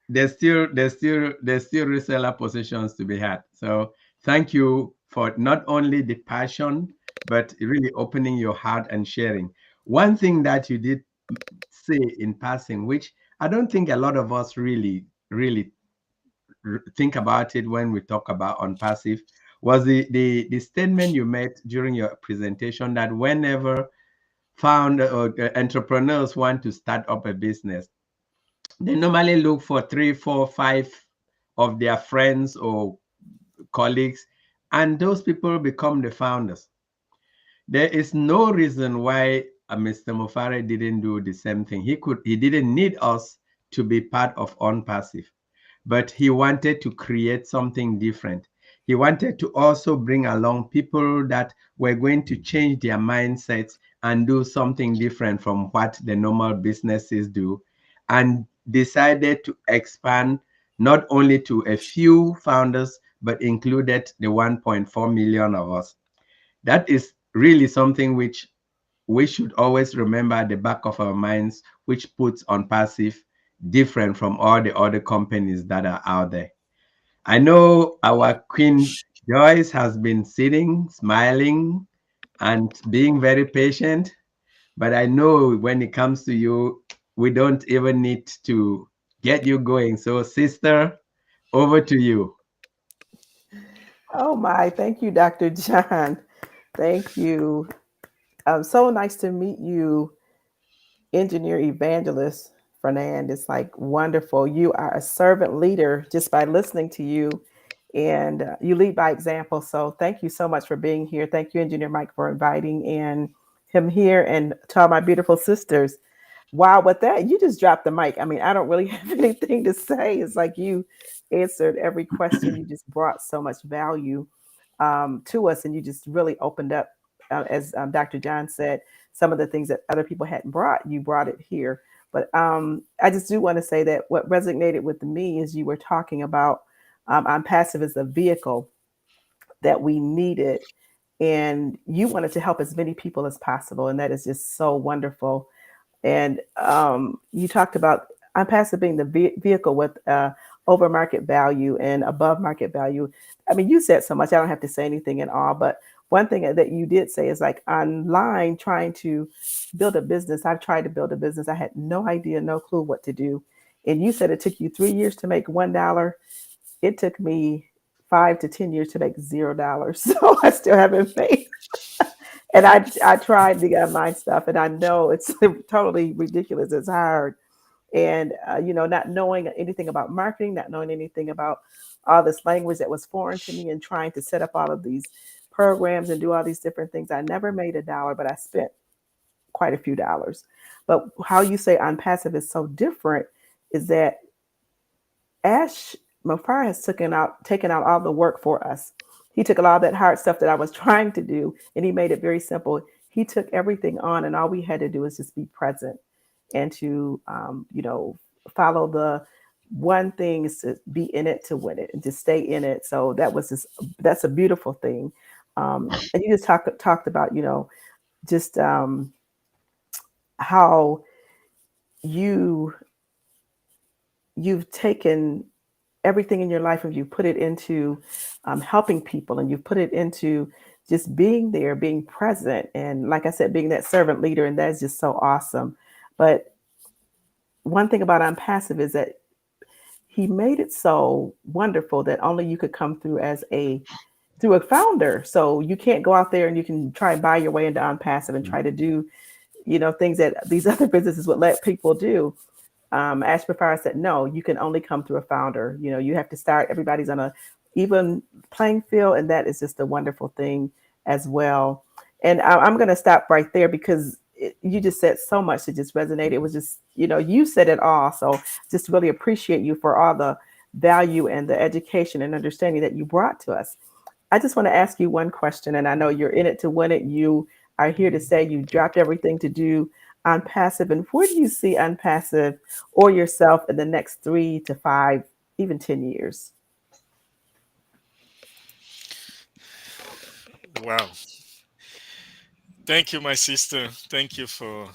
there's still reseller positions to be had. So thank you for not only the passion, but really opening your heart and sharing. One thing that you did say in passing, which I don't think a lot of us really think about it when we talk about ONPASSIVE, was the statement you made during your presentation that whenever founder or entrepreneurs want to start up a business, they normally look for 3, 4, 5 of their friends or colleagues, and those people become the founders. There is no reason why Mr. Mofare didn't do the same thing. He didn't need us to be part of ONPASSIVE, but he wanted to create something different. He wanted to also bring along people that were going to change their mindsets and do something different from what the normal businesses do, and decided to expand not only to a few founders, but included the 1.4 million of us. That is really something which we should always remember at the back of our minds, which puts ONPASSIVE different from all the other companies that are out there. I know our Queen Joyce has been sitting, smiling, and being very patient, but I know when it comes to you, we don't even need to get you going. So, sister, over to you. Oh my, thank you, Dr. John. Thank you. So nice to meet you. engineer evangelist, Fernand. It's like wonderful. You are a servant leader just by listening to you, and you lead by example. So thank you so much for being here. Thank you, Engineer Mike, for inviting in him here, and to all my beautiful sisters. Wow, with that, you just dropped the mic. I mean, I don't really have anything to say. It's like you answered every question. You just brought so much value to us, and you just really opened up, as Dr. John said, some of the things that other people hadn't brought. You brought it here. But I just do want to say that what resonated with me is you were talking about I'm passive as a vehicle that we needed, and you wanted to help as many people as possible, and that is just so wonderful. And you talked about OnPassive being the vehicle with over market value and above market value. I mean, you said so much. I don't have to say anything at all. But one thing that you did say is like online trying to build a business. I've tried to build a business. I had no idea, no clue what to do. And you said it took you 3 years to make $1. It took me 5 to 10 years to make $0. So I still haven't made. And I tried the online stuff, and I know it's totally ridiculous. It's hard, and not knowing anything about marketing, not knowing anything about all this language that was foreign to me, and trying to set up all of these programs and do all these different things. I never made $1, but I spent quite a few dollars. But how you say OnPassive is so different is that Ash Mafar has taken out all the work for us. He took a lot of that hard stuff that I was trying to do, and he made it very simple. He took everything on, and all we had to do is just be present and to, follow the one thing is to be in it to win it and to stay in it. So that's a beautiful thing. And you just talked about, just how you've taken everything in your life and you put it into helping people, and you put it into just being there, being present. And like I said, being that servant leader. And that's just so awesome. But one thing about OnPassive is that he made it so wonderful that only you could come through through a founder. So you can't go out there and you can try and buy your way into OnPassive and try to do, things that these other businesses would let people do. Ash Bafara said, no, you can only come through a founder. You have to start, everybody's on a even playing field. And that is just a wonderful thing as well. And I'm going to stop right there because you just said so much that just resonated. It was just, you said it all. So just really appreciate you for all the value and the education and understanding that you brought to us. I just want to ask you one question, and I know you're in it to win it. You are here to say you dropped everything to do OnPassive, and where do you see OnPassive or yourself in the next 3 to 5, even 10 years? Wow. Thank you, my sister. Thank you for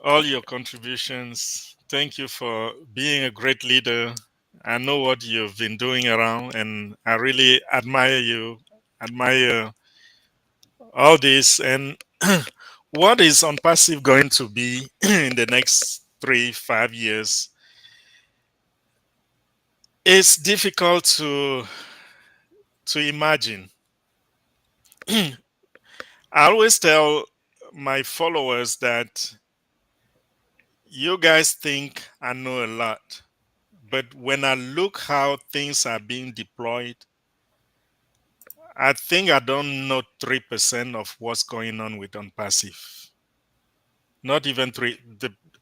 all your contributions. Thank you for being a great leader. I know what you've been doing around, and I really admire you, admire all this. And what is OnPassive going to be in the next 3-5 years? It's difficult to imagine. I always tell my followers that you guys think I know a lot, but when I look how things are being deployed, I think I don't know 3% of what's going on with OnPassive. Not even 3.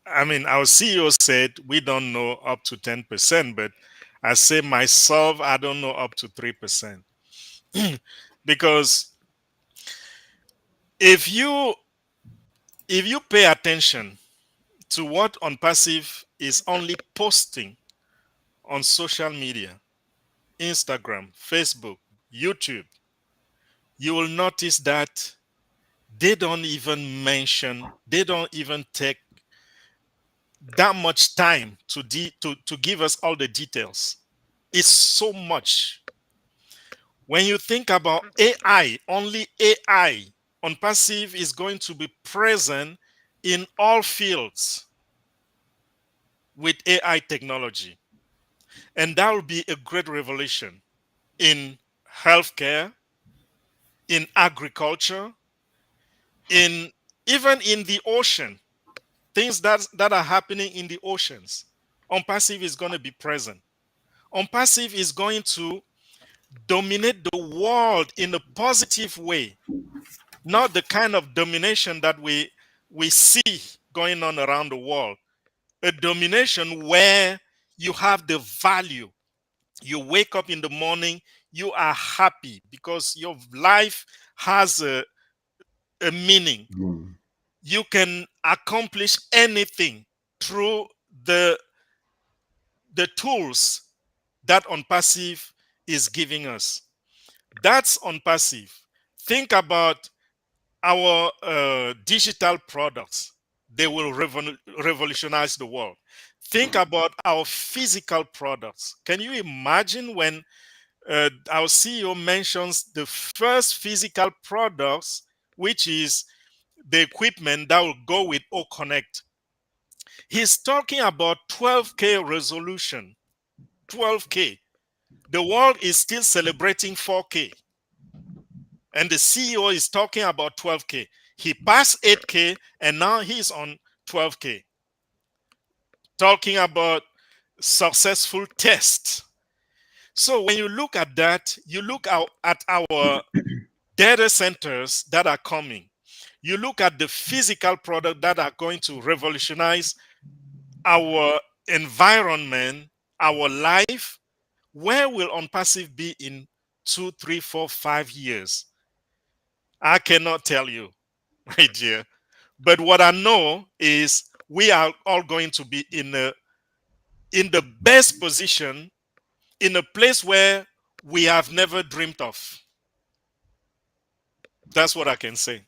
Our CEO said we don't know up to 10%, but I say myself, I don't know up to 3%. Because if you pay attention to what OnPassive is only posting on social media, Instagram, Facebook, YouTube, you will notice that they don't even take that much time to give us all the details. It's so much. When you think about AI, only AI, OnPassive is going to be present in all fields with AI technology. And that will be a great revolution in healthcare, in agriculture, even in the ocean. things that are happening in the oceans. ONPASSIVE is going to be present. ONPASSIVE is going to dominate the world in a positive way, not the kind of domination that we see going on around the world. A domination where you have the value. You wake up in the morning, you are happy because your life has a meaning. Mm. You can accomplish anything through the tools that ONPASSIVE is giving us. That's ONPASSIVE. Think about our digital products. They will revolutionize the world. Think about our physical products. Can you imagine when our CEO mentions the first physical products, which is the equipment that will go with O Connect? He's talking about 12K resolution. 12K. The world is still celebrating 4K. And the CEO is talking about 12K. He passed 8K and now he's on 12K. Talking about successful tests. So when you look at that, you look at our data centers that are coming. You look at the physical product that are going to revolutionize our environment, our life. Where will ONPASSIVE be in 2, 3, 4, 5 years? I cannot tell you, my dear. But what I know is we are all going to be in the best position, in a place where we have never dreamed of. That's what I can say.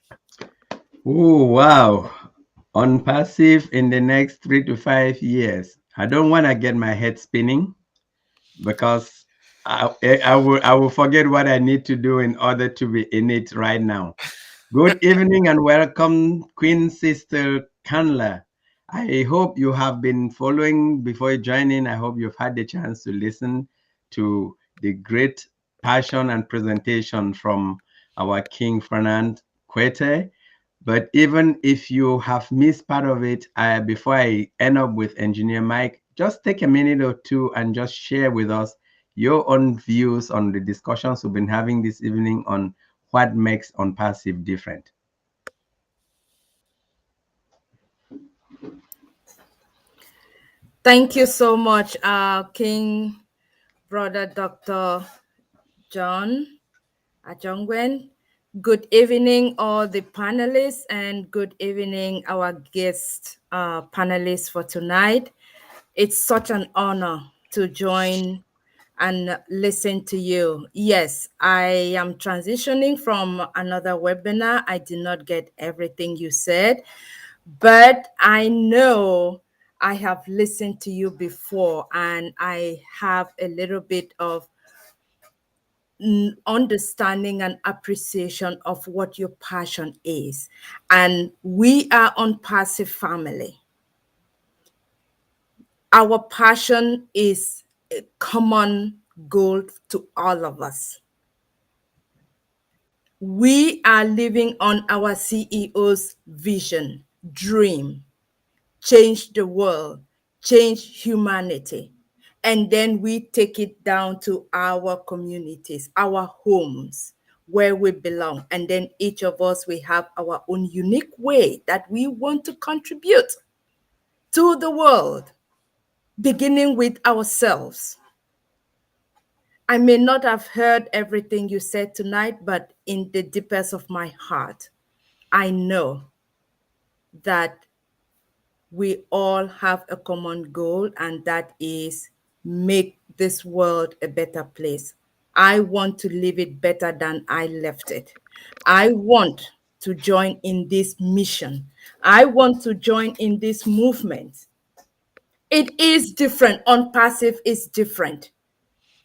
Oh, wow. ONPASSIVE in the next 3 to 5 years. I don't want to get my head spinning because I will forget what I need to do in order to be in it right now. Good evening and welcome, Queen Sister Candler. I hope you have been following before you join in. I hope you've had the chance to listen to the great passion and presentation from our King Fernand Kuete. But even if you have missed part of it, before I end up with Engineer Mike, just take a minute or two and just share with us your own views on the discussions we've been having this evening on what makes ONPASSIVE different. Thank you so much, King Brother Dr. John Ajongwen. Good evening, all the panelists, and good evening, our guest panelists for tonight. It's such an honor to join and listen to you. Yes, I am transitioning from another webinar. I did not get everything you said, but I know I have listened to you before and I have a little bit of understanding and appreciation of what your passion is. And we are ONPASSIVE family. Our passion is a common goal to all of us. We are living on our CEO's vision, dream, change the world, change humanity. And then we take it down to our communities, our homes, where we belong. And then each of us, we have our own unique way that we want to contribute to the world, beginning with ourselves. I may not have heard everything you said tonight, but in the deepest of my heart, I know that we all have a common goal, and that is make this world a better place. I want to leave it better than I left it. I want to join in this mission. I want to join in this movement. It is different. ONPASSIVE is different.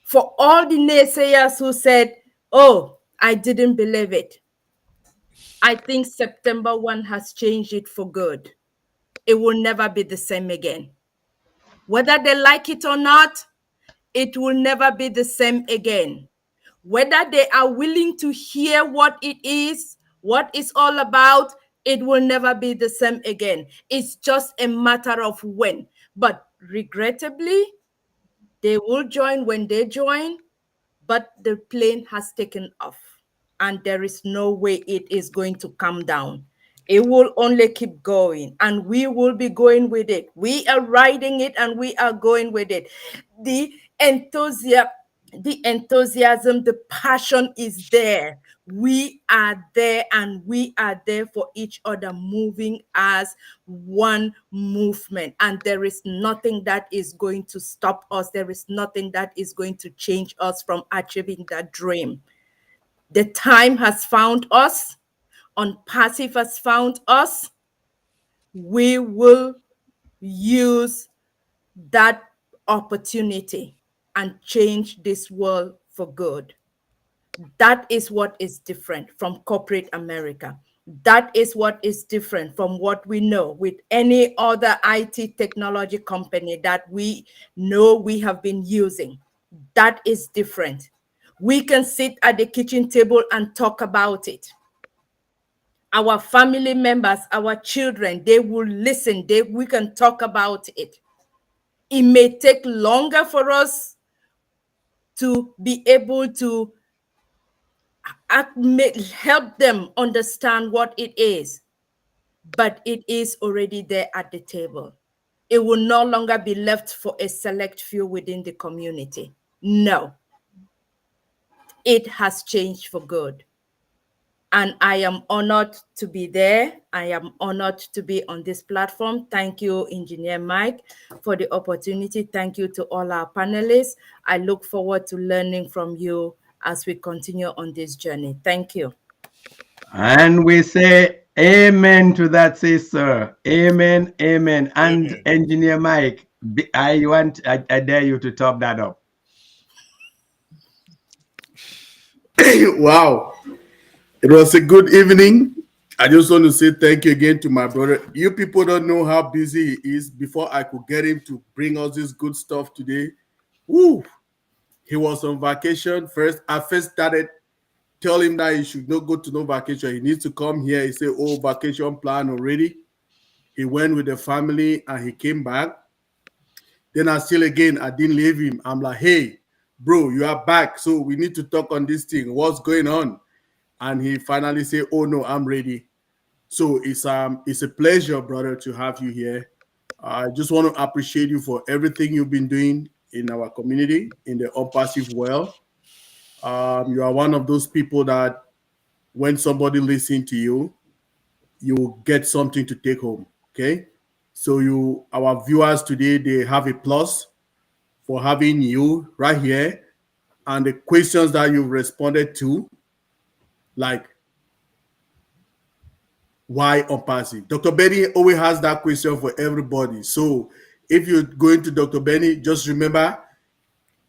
For all the naysayers who said, oh, I didn't believe it, I think September 1 has changed it for good. It will never be the same again. Whether they like it or not, it will never be the same again. Whether they are willing to hear what it is, what it's all about, It will never be the same again. It's just a matter of when. But regrettably, they will join when they join, but the plane has taken off and there is no way it is going to come down. It will only keep going and we will be going with it. We are riding it and we are going with it. The enthusiasm, the passion is there. We are there and we are there for each other, moving as one movement. And there is nothing that is going to stop us. There is nothing that is going to change us from achieving that dream. The time has found us. ONPASSIVE has found us. We will use that opportunity and change this world for good. That is what is different from corporate America. That is what is different from what we know with any other IT technology company that we know we have been using. That is different. We can sit at the kitchen table and talk about it. Our family members, our children, they will listen. We can talk about it. It may take longer for us to be able to help them understand what it is, but it is already there at the table. It will no longer be left for a select few within the community. No, it has changed for good. And I am honored to be there. I am honored to be on this platform. Thank you, Engineer Mike, for the opportunity. Thank you to all our panelists. I look forward to learning from you as we continue on this journey. Thank you. And we say amen to that, sister. Amen, amen. And Amen. Engineer Mike, I dare you to top that up. Wow. It was a good evening. I just want to say thank you again to my brother. You people don't know how busy he is. Before I could get him to bring us this good stuff today, woo, he was on vacation first. I first started telling him that he should not go to no vacation. He needs to come here. He said, oh, vacation plan already. He went with the family and he came back. Then I didn't leave him. I'm like, hey, bro, you are back. So we need to talk on this thing. What's going on? And he finally said, oh, no, I'm ready. So it's a pleasure, brother, to have you here. I just want to appreciate you for everything you've been doing in our community, in the ONPASSIVE world. You are one of those people that when somebody listens to you, you get something to take home, okay? So our viewers today, they have a plus for having you right here. And the questions that you've responded to, like, why ONPASSIVE? Dr. Benny always has that question for everybody. So if you're going to Dr. Benny, just remember,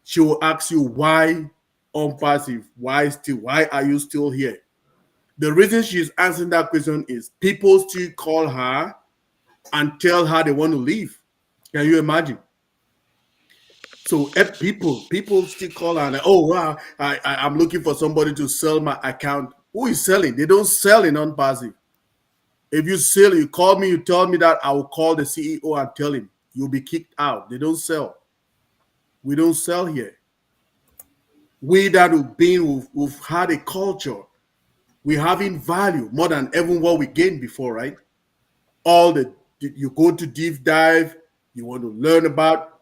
she will ask you why ONPASSIVE? Why are you still here? The reason she's answering that question is people still call her and tell her they want to leave. Can you imagine? So people still call her and like, oh wow, I'm looking for somebody to sell my account. Who is selling? They don't sell in ONPASSIVE. If you sell, you call me, you tell me that, I will call the CEO and tell him you'll be kicked out. They don't sell. We don't sell here. We that we've had a culture, we having value more than even what we gained before, right? You go to deep dive, you want to learn about.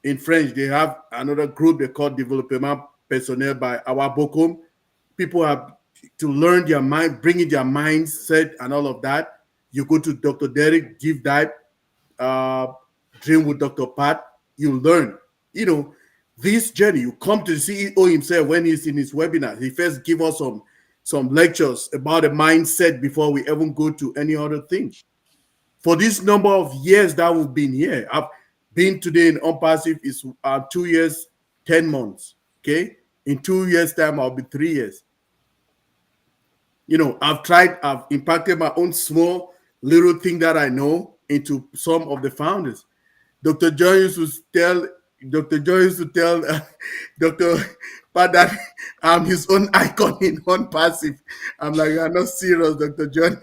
In French, they have another group they call Développement Personnel by Awa Bokum. People have to learn their mind, bringing their mindset and all of that. You go to Dr. Derek, Deep Dive, Dream with Dr. Pat, you learn. This journey, you come to the CEO himself when he's in his webinar. He first give us some lectures about the mindset before we even go to any other thing. For this number of years that we've been here, I've been today in ONPASSIVE is 2 years, 10 months. Okay, in 2 years' time, I'll be 3 years. I've impacted my own small little thing that I know into some of the founders. Dr. John used to tell Dr. Pat that I'm his own icon in ONPASSIVE. I'm like, you're not serious, Dr. John.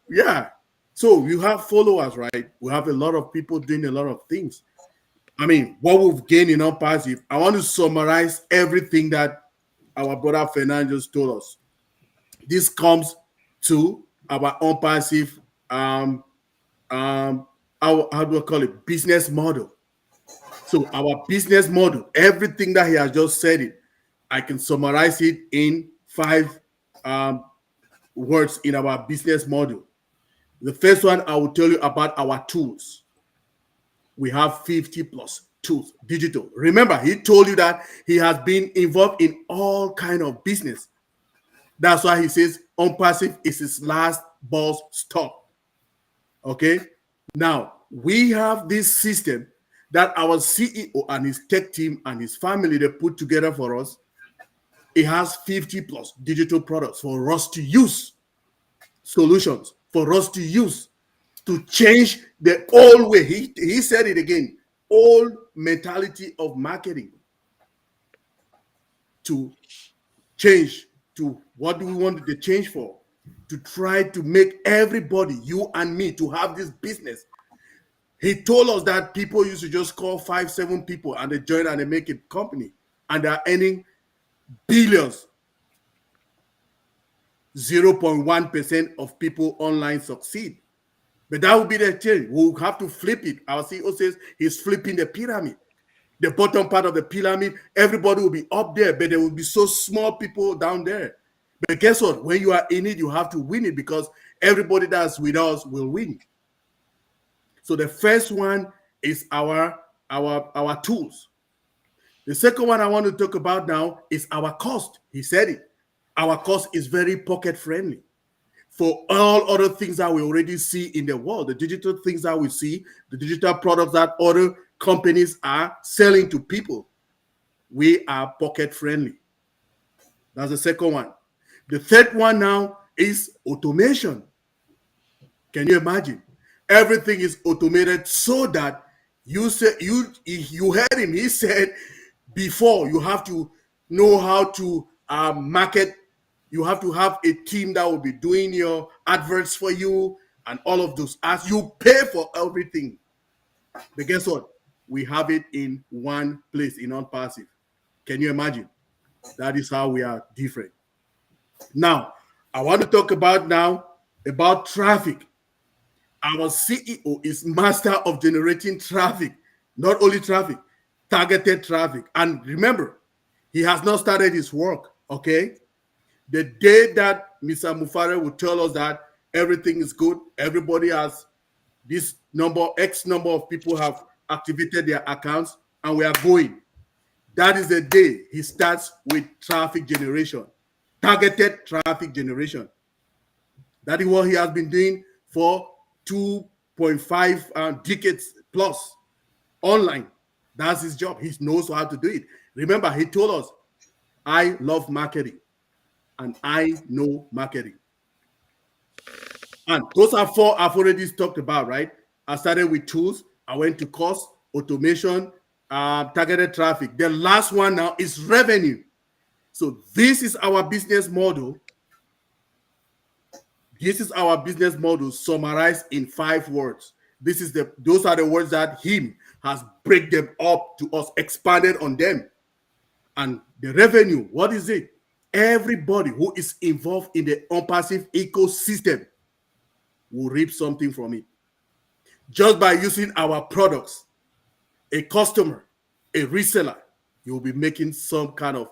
Yeah. So you have followers, right? We have a lot of people doing a lot of things. I mean, what we've gained in ONPASSIVE, I want to summarize everything that our brother Fernand just told us. This comes to our ONPASSIVE, how do I call it, business model. So our business model, everything that he has just said it, I can summarize it in 5 words in our business model. The first one, I will tell you about our tools. We have 50 plus tools, digital. Remember, he told you that he has been involved in all kind of business. That's why he says ONPASSIVE is his last boss stop. Okay. Now we have this system that our CEO and his tech team and his family they put together for us. It has 50 plus digital products for us to use, solutions for us to use to change the old way. He said it again, old mentality of marketing to change to what do we want the change for? To try to make everybody, you and me, to have this business. He told us that people used to just call 5, 7 people and they join and they make a company and they're earning billions. 0.1% of people online succeed. But that will be the change. We'll have to flip it. Our CEO says he's flipping the pyramid. The bottom part of the pyramid, everybody will be up there, but there will be so small people down there. But guess what? When you are in it, you have to win it because everybody that's with us will win. So the first one is our tools. The second one I want to talk about now is our cost. He said it. Our cost is very pocket friendly. For all other things that we already see in the world, the digital things that we see, the digital products that other companies are selling to people, we are pocket friendly. That's the second one. The third one now is automation. Can you imagine? Everything is automated so that you heard him. He said before you have to know how to market. You have to have a team that will be doing your adverts for you and all of those. As you pay for everything, but guess what? We have it in one place in ONPASSIVE. Can you imagine? That is how we are different. Now, I want to talk about traffic. Our CEO is master of generating traffic, not only traffic, targeted traffic. And remember, he has not started his work, okay? The day that Mr. Mufare will tell us that everything is good, everybody has this number, X number of people have activated their accounts, and we are going. That is the day he starts with traffic generation, targeted traffic generation. That is what he has been doing for 2.5 decades plus online. That's his job. He knows how to do it. Remember, he told us, I love marketing and I know marketing. And those are 4 I've already talked about, right? I started with tools. I went to cost, automation, targeted traffic. The last one now is revenue. So this is our business model. This is our business model summarized in 5 words. Those are the words that him has break them up to us, expanded on them. And the revenue, what is it? Everybody who is involved in the ONPASSIVE ecosystem will reap something from it. Just by using our products, a customer, a reseller, you'll be making some kind of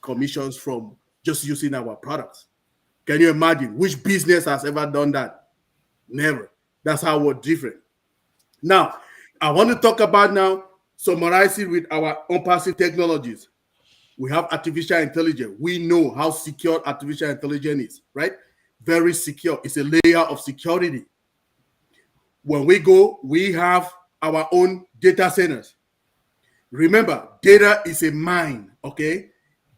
commissions from just using our products. Can you imagine which business has ever done that? Never. That's how we're different. Now, I want to talk about now, summarize it with our ONPASSIVE technologies. We have artificial intelligence. We know how secure artificial intelligence is, right? Very secure. It's a layer of security. When we go, we have our own data centers. Remember, data is a mine, okay?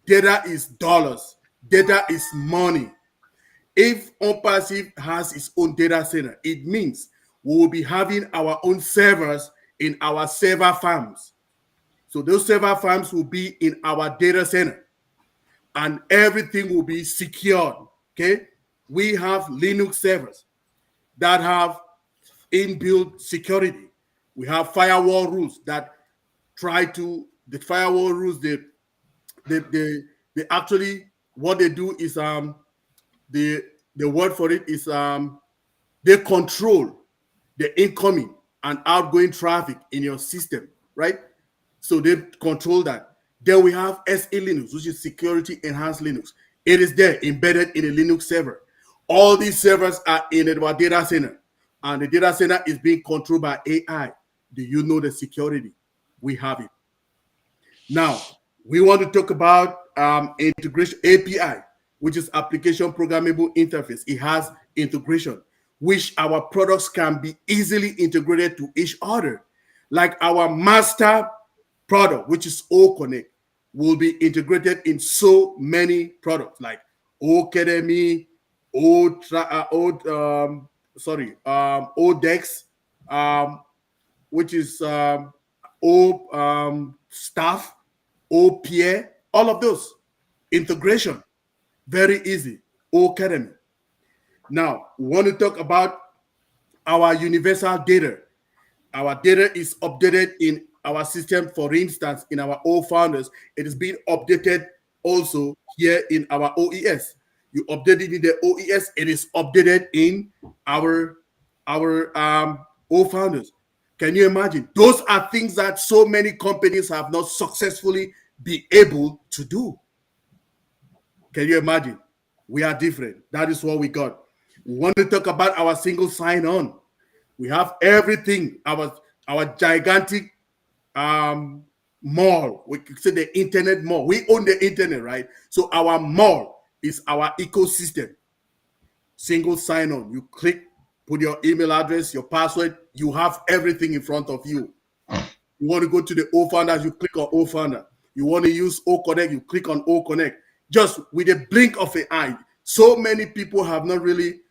Data is dollars. Data is money. If ONPASSIVE has its own data center, it means we will be having our own servers in our server farms. So those server farms will be in our data center and everything will be secured, okay? We have Linux servers. that have inbuilt security. We have firewall rules that try to the firewall rules. They actually what they do is the word for it is they control the incoming and outgoing traffic in your system, right? So they control that. Then we have SA Linux, which is security enhanced Linux. It is there embedded in a Linux server. All these servers are in our data center, and the data center is being controlled by AI. Do you know the security? We have it. Now, we want to talk about integration API, which is application programmable interface. It has integration, which our products can be easily integrated to each other. Like our master product, which is OConnect, will be integrated in so many products like Academy, Odex, um, which is O staff, O peer, all of those integration, very easy. O Academy. Now, we want to talk about our universal data. Our data is updated in our system. For instance, in our O founders, it is being updated also here in our OES. You update it in the OES, it is updated in our O founders. Can you imagine? Those are things that so many companies have not successfully been able to do. Can you imagine? We are different. That is what we got. We want to talk about our single sign-on. We have everything. Our gigantic mall. We could say the internet mall. We own the internet, right? So our mall is our ecosystem. Single sign-on. You click, put your email address, your password. You have everything in front of you. You want to go to the O Founders, you click on O Founder. You want to use O Connect, you click on O Connect. Just with a blink of an eye. So many people have not really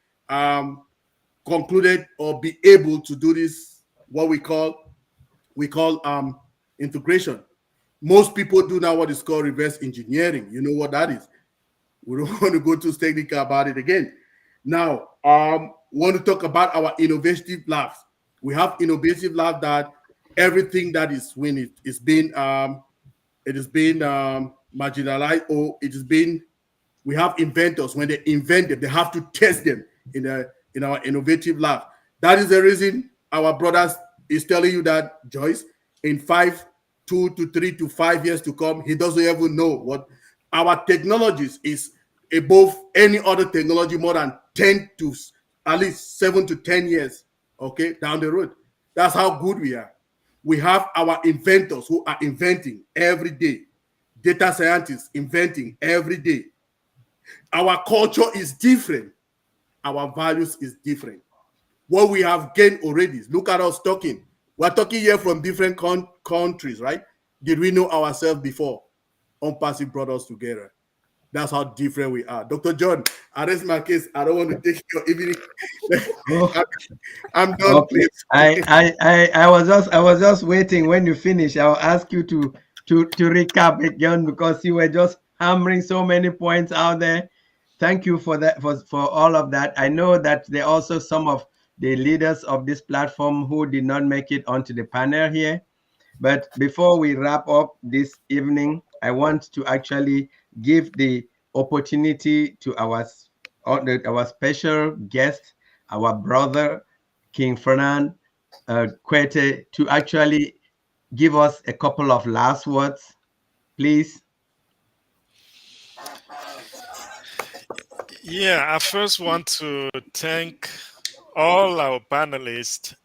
concluded or be able to do this, what we call integration. Most people do now what is called reverse engineering. You know what that is. We don't want to go too technical about it again. Now, want to talk about our innovative labs. We have innovative lab that everything that is when it is being marginalized, or it is being, we have inventors. When they invent them, they have to test them in our innovative lab. That is the reason our brothers is telling you that, Joyce, in 2 to 3 to 5 years to come, he doesn't even know what our technologies is above any other technology more than 10 to at least 7 to 10 years, okay, down the road. That's how good we are. We have our inventors who are inventing every day. Data scientists inventing every day. Our culture is different. Our values is different. What we have gained already. Look at us talking. We're talking here from different countries, right? Did we know ourselves before? ONPASSIVE brought us together. That's how different we are. Dr. John, I rest my case. I don't want to take your evening. I'm done, Okay. please. I was just waiting. When you finish, I'll ask you to recap it, John, because you were just hammering so many points out there. Thank you for that, for all of that. I know that there are also some of the leaders of this platform who did not make it onto the panel here. But before we wrap up this evening, I want to actually give the opportunity to our special guest, our brother, King Fernand Kuete, to actually give us a couple of last words, please. Yeah, I first want to thank all our panelists.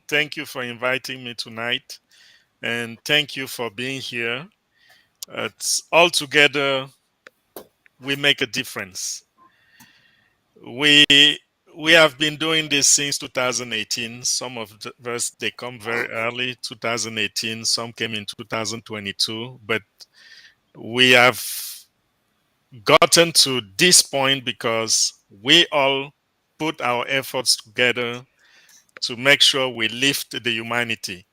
Thank you for inviting me tonight, and thank you for being here. It's all together we make a difference. We have been doing this since 2018. Some of us, they come very early, 2018. Some came in 2022, but we have gotten to this point because we all put our efforts together to make sure we lift the humanity.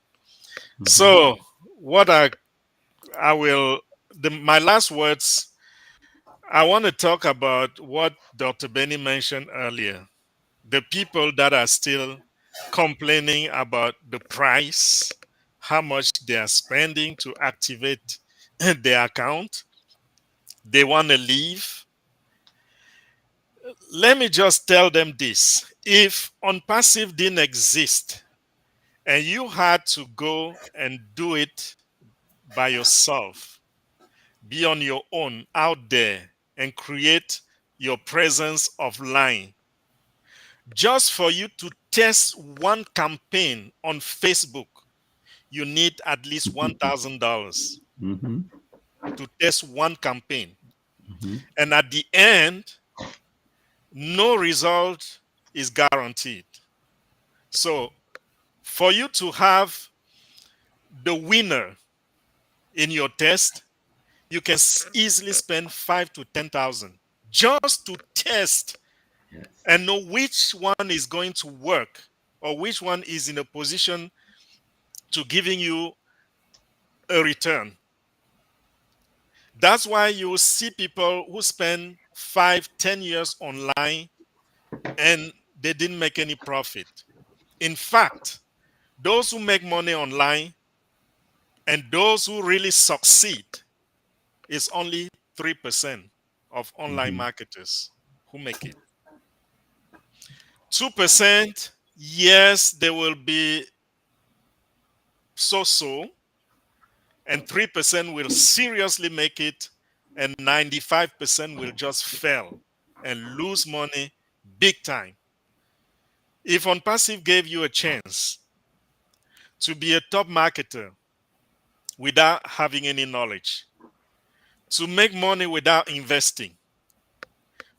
Mm-hmm. So what my last words, I want to talk about what Dr. Benny mentioned earlier. the people that are still complaining about the price, how much they are spending to activate their account, they want to leave. Let me just tell them this. If ONPASSIVE didn't exist and you had to go and do it by yourself, be on your own out there and create your presence offline, just for you to test one campaign on Facebook, you need at least $1,000 Mm-hmm. to test one campaign. Mm-hmm. And at the end, no result is guaranteed. So for you to have the winner in your test, you can easily spend 5 to 10,000 just to test Yes. and know which one is going to work or which one is in a position to giving you a return. That's why you see people who spend 5-10 years online and they didn't make any profit. In fact, those who make money online and those who really succeed is only 3% of online marketers who make it. 2%, yes, they will be so-so, and 3% will seriously make it, and 95% will just fail and lose money big time. If ONPASSIVE gave you a chance to be a top marketer without having any knowledge, to make money without investing,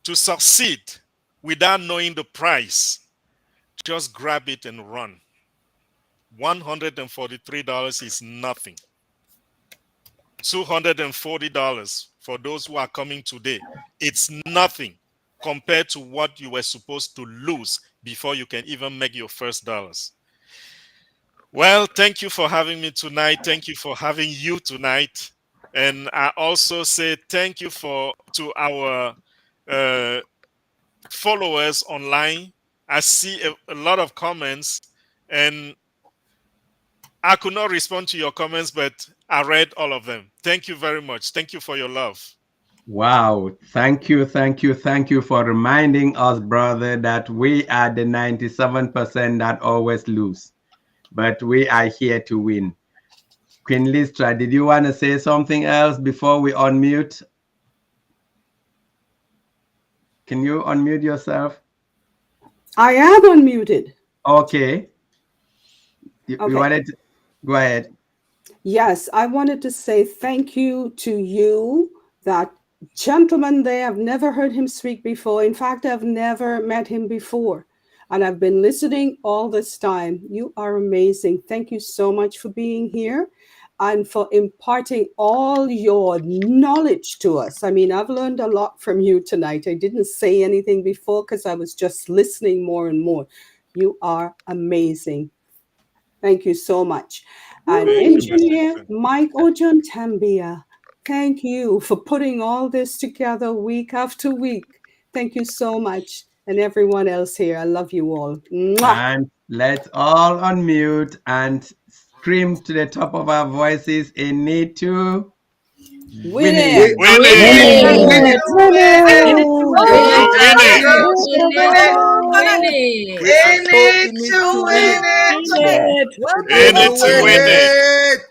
to succeed without knowing the price, just grab it and run. $143 is nothing. $240 for those who are coming today, it's nothing compared to what you were supposed to lose before you can even make your first dollars. Well, thank you for having me tonight. Thank you for having you tonight. And I also say thank you to our followers online. I see a lot of comments, and I could not respond to your comments, but I read all of them. Thank you very much. Thank you for your love. Wow. Thank you, thank you, thank you for reminding us, brother, that we are the 97% that always lose, but we are here to win. Queen Listra, did you want to say something else before we unmute? Can you unmute yourself? I am unmuted. Okay. You Okay. wanted to go ahead. Yes, I wanted to say thank you to you, that gentleman there. I've never heard him speak before. In fact, I've never met him before. And I've been listening all this time. You are amazing. Thank you so much for being here and for imparting all your knowledge to us. I mean, I've learned a lot from you tonight. I didn't say anything before because I was just listening more and more. You are amazing. Thank you so much. And Engineer Mike OJONGTAMBIA, thank you for putting all this together week after week. Thank you so much. And everyone else here, I love you all. Mwah! And let's all unmute and scream to the top of our voices in need to Win it. In it to win it. In it to win it.